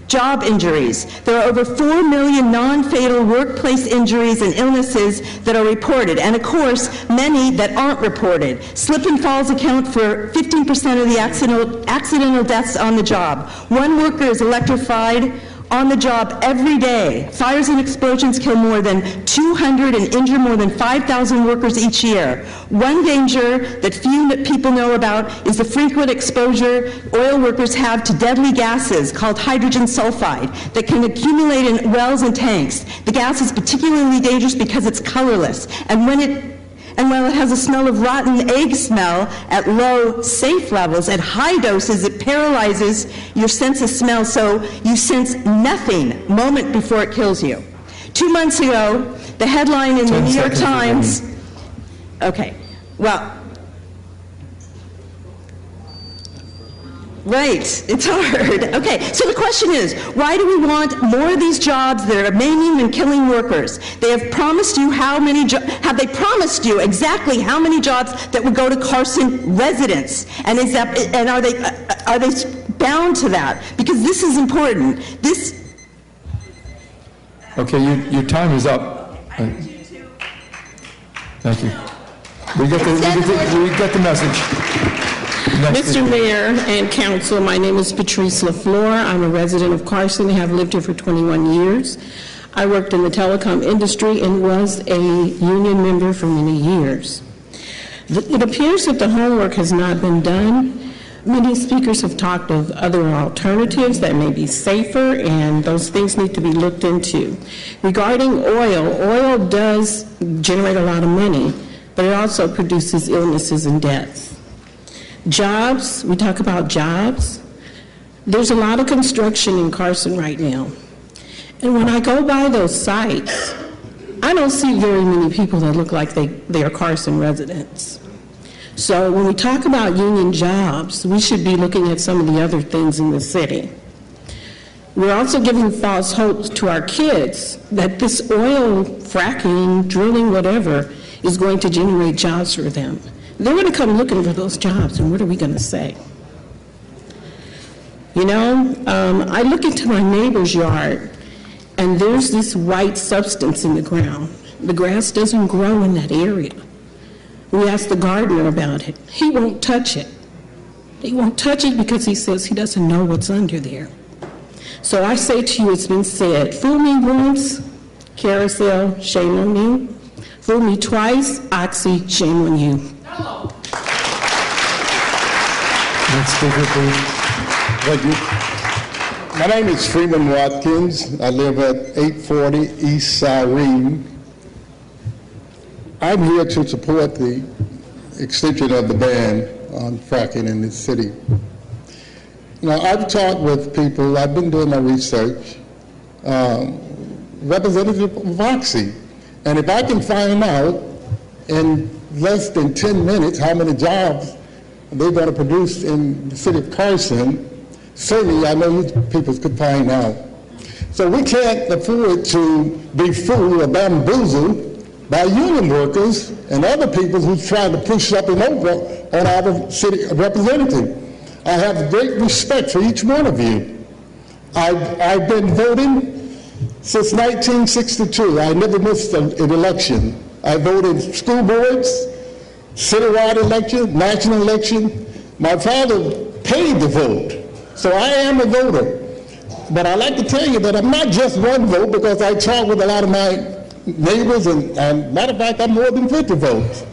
job injuries. There are over 4 million non-fatal workplace injuries and illnesses that are reported, and of course, many that aren't reported. Slip and falls account for 15% of the accidental deaths on the job. One worker is electrified on the job every day. Fires and explosions kill more than 200 and injure more than 5,000 workers each year. One danger that few people know about is the frequent exposure oil workers have to deadly gases called hydrogen sulfide that can accumulate in wells and tanks. The gas is particularly dangerous because it's colorless, and while it has a smell of rotten egg smell at low, safe levels, at high doses it paralyzes your sense of smell, so you sense nothing moment before it kills you. 2 months ago, the headline in the New York Times... Okay, well... Right, it's hard. Okay, so the question is, why do we want more of these jobs that are maiming and killing workers? They have promised you have they promised you exactly how many jobs that would go to Carson residents? And are they bound to that? Because this is important. Okay, your time is up. Thank you. We get the message. Mr. Mayor and Council, my name is Patrice LaFleur. I'm a resident of Carson. I have lived here for 21 years. I worked in the telecom industry and was a union member for many years. It appears that the homework has not been done. Many speakers have talked of other alternatives that may be safer, and those things need to be looked into. Regarding oil does generate a lot of money, but it also produces illnesses and deaths. Jobs, we talk about jobs. There's a lot of construction in Carson right now. And when I go by those sites, I don't see very many people that look like they are Carson residents. So when we talk about union jobs, we should be looking at some of the other things in the city. We're also giving false hopes to our kids that this oil fracking, drilling, whatever, is going to generate jobs for them. They're going to come looking for those jobs, and what are we going to say? You know, I look into my neighbor's yard, and there's this white substance in the ground. The grass doesn't grow in that area. We asked the gardener about it. He won't touch it. He won't touch it because he says he doesn't know what's under there. So I say to you, it's been said, fool me once, carousel, shame on you. Fool me twice, Oxy, shame on you. Next speaker, please. Thank you. My name is Freeman Watkins. I live at 840 East Cyrene. I'm here to support the extension of the ban on fracking in this city. Now, I've talked with people, I've been doing my research, representative of Oxy, and if I can find out in less than 10 minutes how many jobs they're going to produce in the city of Carson, certainly I know you people could find out. So we can't afford to be fooled or bamboozled by union workers and other people who try to push something over on our city representative. I have great respect for each one of you. I've been voting since 1962. I never missed an election. I voted school boards, citywide election, national election. My father paid to vote, so I am a voter. But I like to tell you that I'm not just one vote, because I talk with a lot of my neighbors, and matter of fact, I'm more than 50 votes.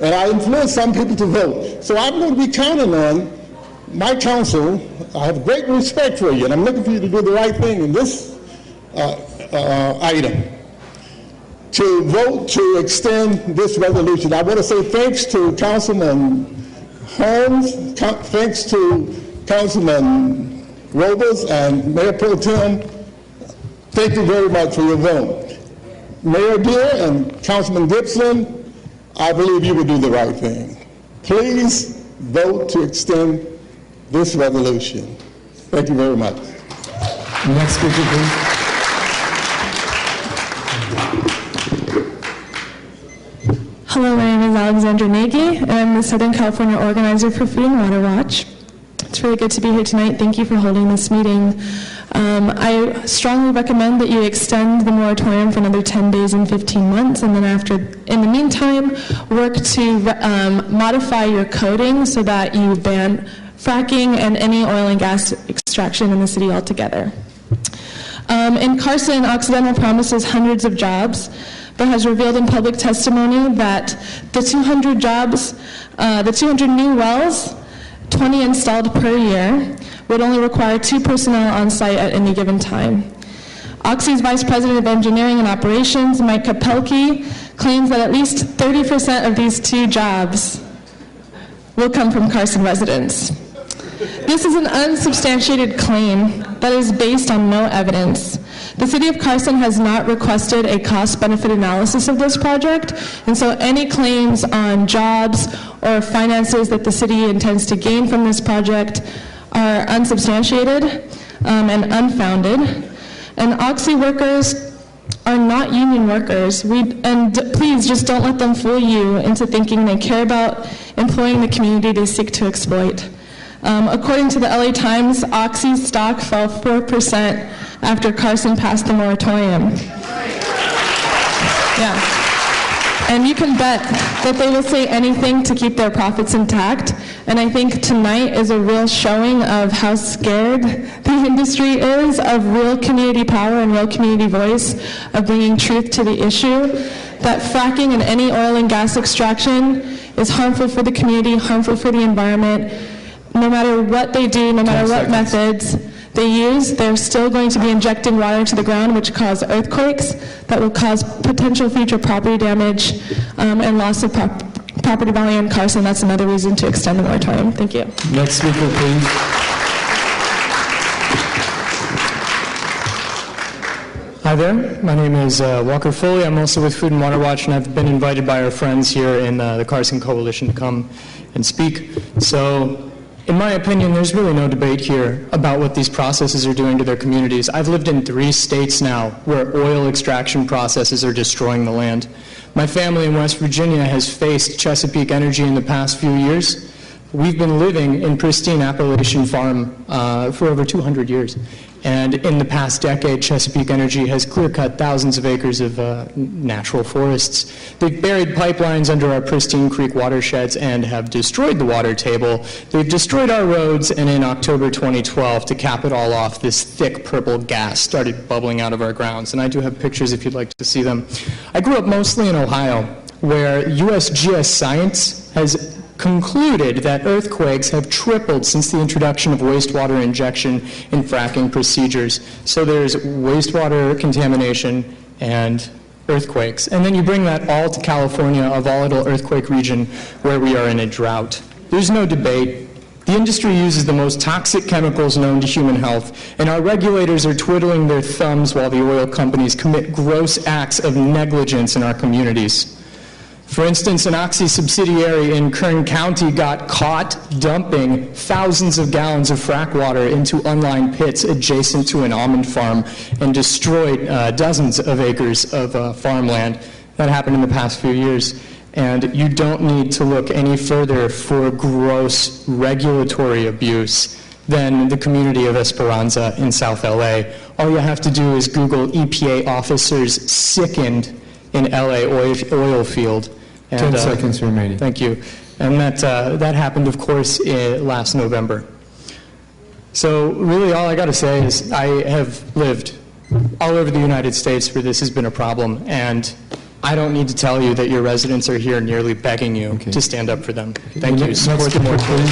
And I influence some people to vote. So I'm going to be counting on my council. I have great respect for you, and I'm looking for you to do the right thing in this item, to vote to extend this resolution. I want to say thanks to Councilman Holmes, thanks to Councilman Robles and Mayor Pro Tem. Thank you very much for your vote. Mayor Deere and Councilman Gibson, I believe you will do the right thing. Please vote to extend this resolution. Thank you very much. Next speaker, please. Hello, my name is Alexandra Nagy, and I'm the Southern California organizer for Food and Water Watch. It's really good to be here tonight. Thank you for holding this meeting. I strongly recommend that you extend the moratorium for another 10 days and 15 months, and then in the meantime, work to modify your coding so that you ban fracking and any oil and gas extraction in the city altogether. In Carson, Occidental promises hundreds of jobs, but has revealed in public testimony that the 200 new wells, 20 installed per year, would only require 2 personnel on site at any given time. Oxy's Vice President of Engineering and Operations, Mike Kapelke, claims that at least 30% of these 2 jobs will come from Carson residents. This is an unsubstantiated claim that is based on no evidence. The City of Carson has not requested a cost-benefit analysis of this project, and so any claims on jobs or finances that the city intends to gain from this project are unsubstantiated and unfounded. And Oxy workers are not union workers. Please just don't let them fool you into thinking they care about employing the community they seek to exploit. According to the LA Times, Oxy's stock fell 4% after Carson passed the moratorium. Yeah. And you can bet that they will say anything to keep their profits intact. And I think tonight is a real showing of how scared the industry is of real community power and real community voice, of bringing truth to the issue, that fracking and any oil and gas extraction is harmful for the community, harmful for the environment. No matter what they do, no matter what methods they use, they're still going to be injecting water into the ground, which cause earthquakes, that will cause potential future property damage and loss of property value in Carson. That's another reason to extend the moratorium. Thank you. Next speaker, please. Hi there, my name is Walker Foley. I'm also with Food and Water Watch, and I've been invited by our friends here in the Carson Coalition to come and speak. So, in my opinion, there's really no debate here about what these processes are doing to their communities. I've lived in 3 states now where oil extraction processes are destroying the land. My family in West Virginia has faced Chesapeake Energy in the past few years. We've been living in pristine Appalachian farm for over 200 years. And in the past decade, Chesapeake Energy has clear-cut thousands of acres of natural forests. They've buried pipelines under our pristine creek watersheds and have destroyed the water table. They've destroyed our roads, and in October 2012, to cap it all off, this thick purple gas started bubbling out of our grounds. And I do have pictures if you'd like to see them. I grew up mostly in Ohio, where USGS science has concluded that earthquakes have tripled since the introduction of wastewater injection in fracking procedures. So there's wastewater contamination and earthquakes. And then you bring that all to California, a volatile earthquake region where we are in a drought. There's no debate. The industry uses the most toxic chemicals known to human health, and our regulators are twiddling their thumbs while the oil companies commit gross acts of negligence in our communities. For instance, an Oxy subsidiary in Kern County got caught dumping thousands of gallons of frack water into unlined pits adjacent to an almond farm and destroyed dozens of acres of farmland. That happened in the past few years. And you don't need to look any further for gross regulatory abuse than the community of Esperanza in South LA. All you have to do is Google EPA officers sickened in LA oil field. And, 10 seconds remaining. Thank you. And that happened, of course, last November. So really all I got to say is I have lived all over the United States where this has been a problem, and I don't need to tell you that your residents are here nearly begging you to stand up for them. Thank you. Support the moratorium.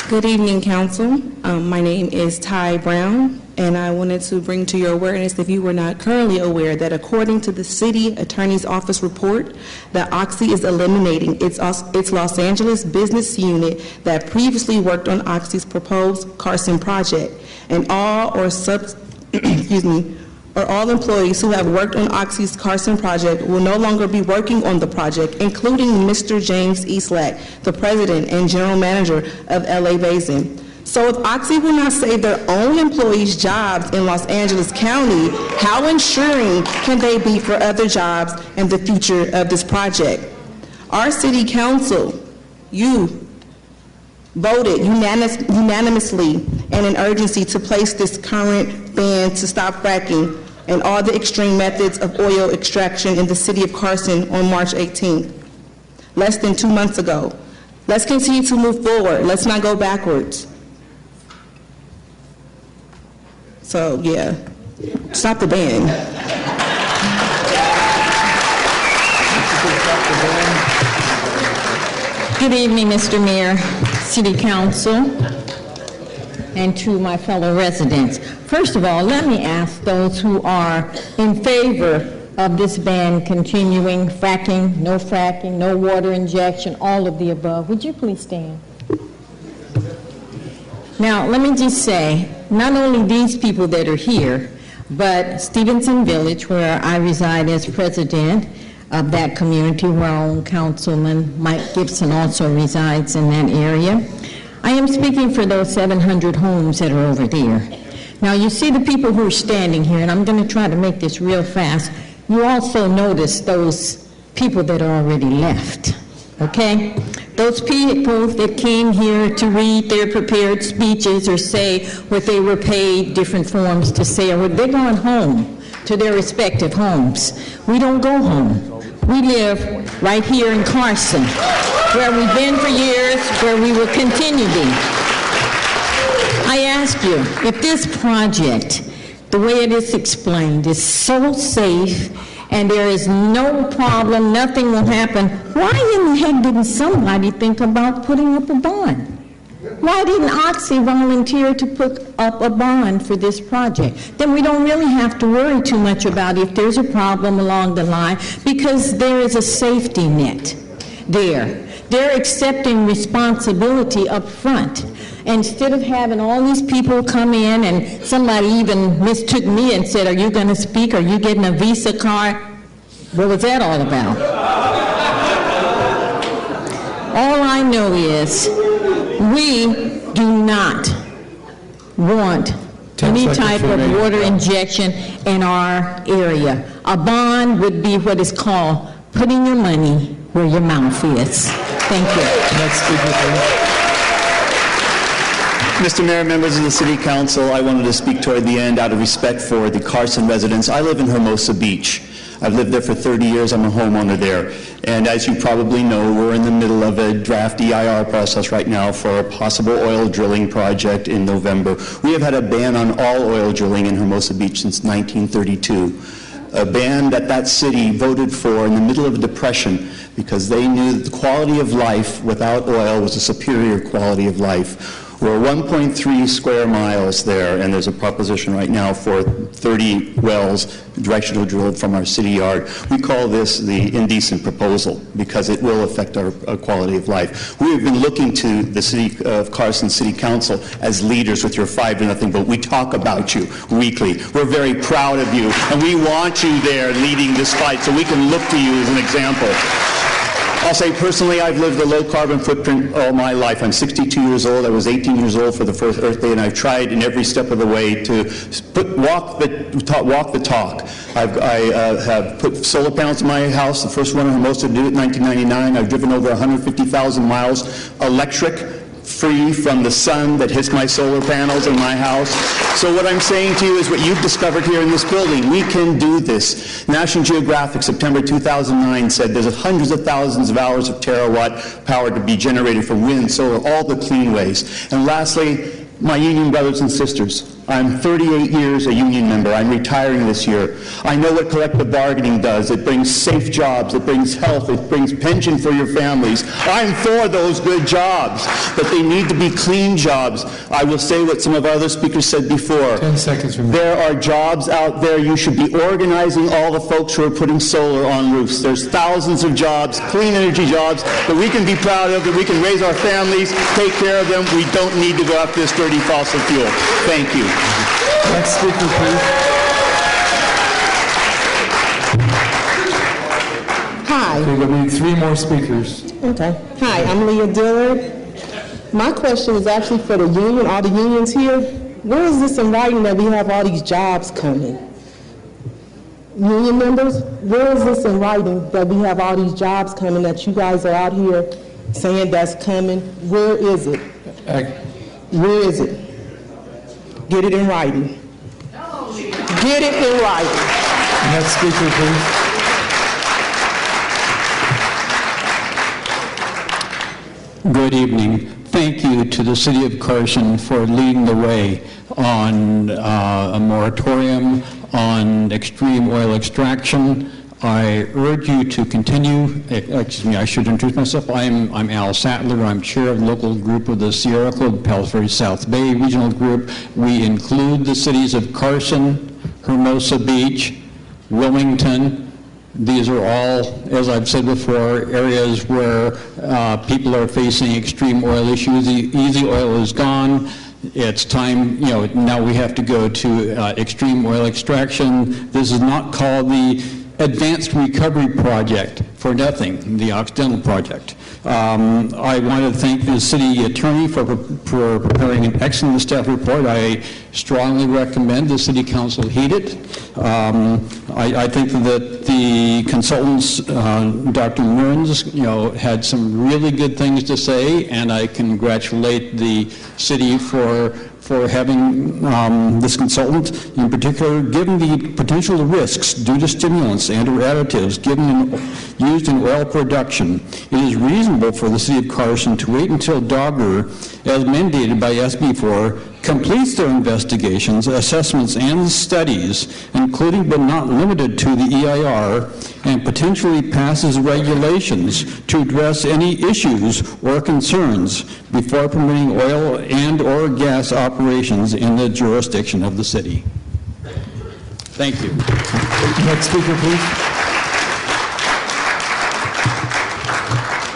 Good evening, Council. My name is Ty Brown, and I wanted to bring to your awareness, if you were not currently aware, that according to the City Attorney's Office report, that Oxy is eliminating its Los Angeles business unit that previously worked on Oxy's proposed Carson project, and all all employees who have worked on Oxy's Carson project will no longer be working on the project, including Mr. James Eastlack, the president and general manager of LA Basin. So if Oxy will not save their own employees' jobs in Los Angeles County, how ensuring can they be for other jobs and the future of this project? Our city council, you voted unanimously and in urgency to place this current ban to stop fracking and all the extreme methods of oil extraction in the city of Carson on March 18th, less than 2 months ago. Let's continue to move forward. Let's not go backwards. So, yeah, stop the ban. Good evening, Mr. Mayor, City Council, and to my fellow residents. First of all, let me ask those who are in favor of this ban continuing, fracking, no water injection, all of the above. Would you please stand? Now, let me just say, not only these people that are here, but Stevenson Village, where I reside as president, of that community, where our own Councilman Mike Gibson also resides in that area. I am speaking for those 700 homes that are over there. Now, you see the people who are standing here, and I'm going to try to make this real fast. You also notice those people that are already left, okay? Those people that came here to read their prepared speeches or say what they were paid different forms to say, or they're going home to their respective homes. We don't go home. We live right here in Carson, where we've been for years, where we will continue to be. I ask you, if this project, the way it is explained, is so safe and there is no problem, nothing will happen, why in the heck didn't somebody think about putting up a bond? Why didn't Oxy volunteer to put up a bond for this project? Then we don't really have to worry too much about if there's a problem along the line, because there is a safety net there. They're accepting responsibility up front. Instead of having all these people come in, and somebody even mistook me and said, "Are you going to speak? Are you getting a Visa card?" What was that all about? All I know is we do not want any type of water injection in our area. A bond would be what is called putting your money where your mouth is. Thank you. Next speaker, please. Mr. Mayor, members of the City Council, I wanted to speak toward the end out of respect for the Carson residents. I live in Hermosa Beach. I've lived there for 30 years. I'm a homeowner there. And as you probably know, we're in the middle of a draft EIR process right now for a possible oil drilling project in November. We have had a ban on all oil drilling in Hermosa Beach since 1932. A ban that city voted for in the middle of a depression because they knew that the quality of life without oil was a superior quality of life. We're 1.3 square miles there, and there's a proposition right now for 30 wells directional drilled from our city yard. We call this the indecent proposal because it will affect our quality of life. We have been looking to the City of Carson City Council as leaders with your 5-0 vote. We talk about you weekly. We're very proud of you, and we want you there leading this fight so we can look to you as an example. I'll say personally, I've lived a low-carbon footprint all my life. I'm 62 years old. I was 18 years old for the first Earth Day, and I've tried in every step of the way to walk the talk. I have put solar panels in my house, the first one in Hermosa to do it in 1999. I've driven over 150,000 miles electric, free from the sun that hits my solar panels in my house. So what I'm saying to you is what you've discovered here in this building. We can do this. National Geographic, September 2009, said there's hundreds of thousands of hours of terawatt power to be generated from wind, solar, all the clean ways. And lastly, my union brothers and sisters, I'm 38 years a union member. I'm retiring this year. I know what collective bargaining does. It brings safe jobs. It brings health. It brings pension for your families. I'm for those good jobs, but they need to be clean jobs. I will say what some of our other speakers said before. 10 seconds remaining. There are jobs out there. You should be organizing all the folks who are putting solar on roofs. There's thousands of jobs, clean energy jobs, that we can be proud of, that we can raise our families, take care of them. We don't need to go after this dirty fossil fuel. Thank you. Next speaker, please. Hi. Okay, we need 3 more speakers. Okay. Hi, I'm Leah Dillard. My question is actually for the union, all the unions here. Where is this in writing that we have all these jobs coming? Union members, where is this in writing that we have all these jobs coming, that you guys are out here saying that's coming? Where is it? Where is it? Get it in writing. Get it in writing. Next speaker, please. Good evening. Thank you to the City of Carson for leading the way on a moratorium on extreme oil extraction. I urge you to continue. Excuse me, I should introduce myself. I'm Al Sattler. I'm chair of the local group of the Sierra Club, Palos Verdes South Bay Regional Group. We include the cities of Carson, Hermosa Beach, Wilmington. These are all, as I've said before, areas where people are facing extreme oil issues. The easy oil is gone. It's time, now we have to go to extreme oil extraction. This is not called the advanced recovery project for nothing, the Occidental project. I want to thank the city attorney for preparing an excellent staff report. I strongly recommend the city council heed it. I think that the consultants, Dr. Mearns, had some really good things to say, and I congratulate the city for having this consultant, in particular, given the potential risks due to stimulants and or additives used in oil production. It is reasonable for the city of Carson to wait until Dogger, as mandated by SB4, completes their investigations, assessments, and studies, including but not limited to the EIR, and potentially passes regulations to address any issues or concerns before permitting oil and or gas operations in the jurisdiction of the city. Thank you. Next speaker, please.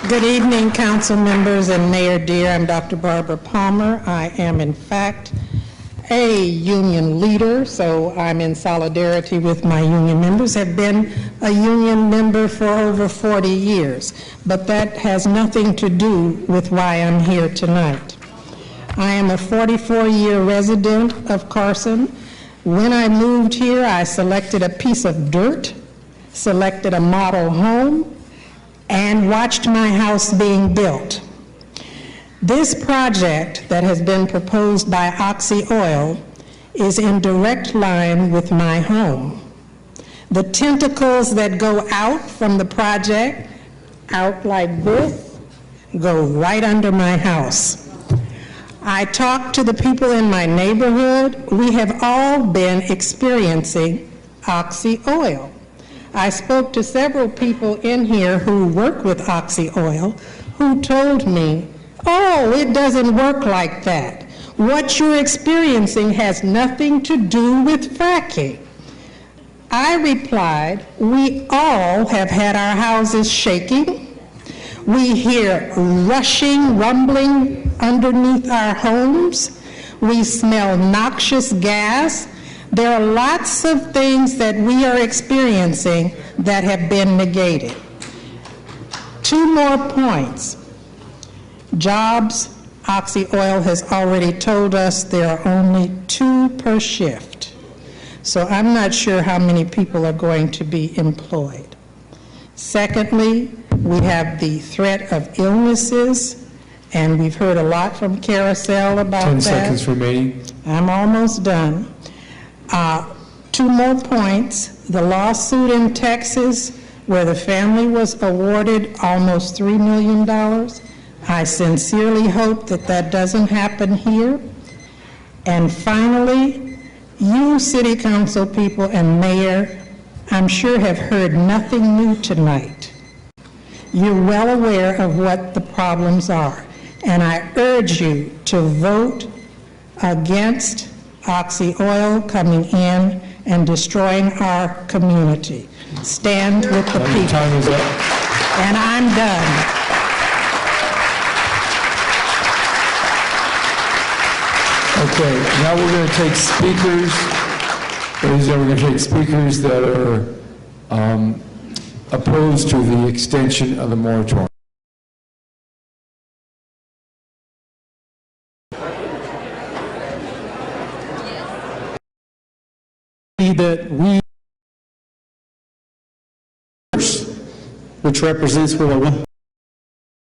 Good evening, council members and Mayor Deere. I'm Dr. Barbara Palmer. I am, in fact, a union leader, so I'm in solidarity with my union members. Have been a union member for over 40 years, but that has nothing to do with why I'm here tonight. I am a 44-year resident of Carson. When I moved here, I selected a piece of dirt, selected a model home, and watched my house being built. This project that has been proposed by Oxy Oil is in direct line with my home. The tentacles that go out from the project, out like this, go right under my house. I talked to the people in my neighborhood. We have all been experiencing Oxy Oil. I spoke to several people in here who work with Oxy Oil who told me, oh, it doesn't work like that. What you're experiencing has nothing to do with fracking. I replied, we all have had our houses shaking. We hear rushing, rumbling underneath our homes. We smell noxious gas. There are lots of things that we are experiencing that have been negated. 2 more points. Jobs, Oxy Oil has already told us there are only 2 per shift. So I'm not sure how many people are going to be employed. Secondly, we have the threat of illnesses, and we've heard a lot from Carousel about 10 that. seconds remaining. I'm almost done. 2 more points. The lawsuit in Texas where the family was awarded almost $3 million. I sincerely hope that that doesn't happen here. And finally, you city council people and mayor, I'm sure have heard nothing new tonight. You're well aware of what the problems are. And I urge you to vote against Oxy Oil coming in and destroying our community. Stand with the people. Time is up. And I'm done. Okay, now we're going to take speakers. Ladies and gentlemen, we're going to take speakers that are opposed to the extension of the moratorium. That we, which represents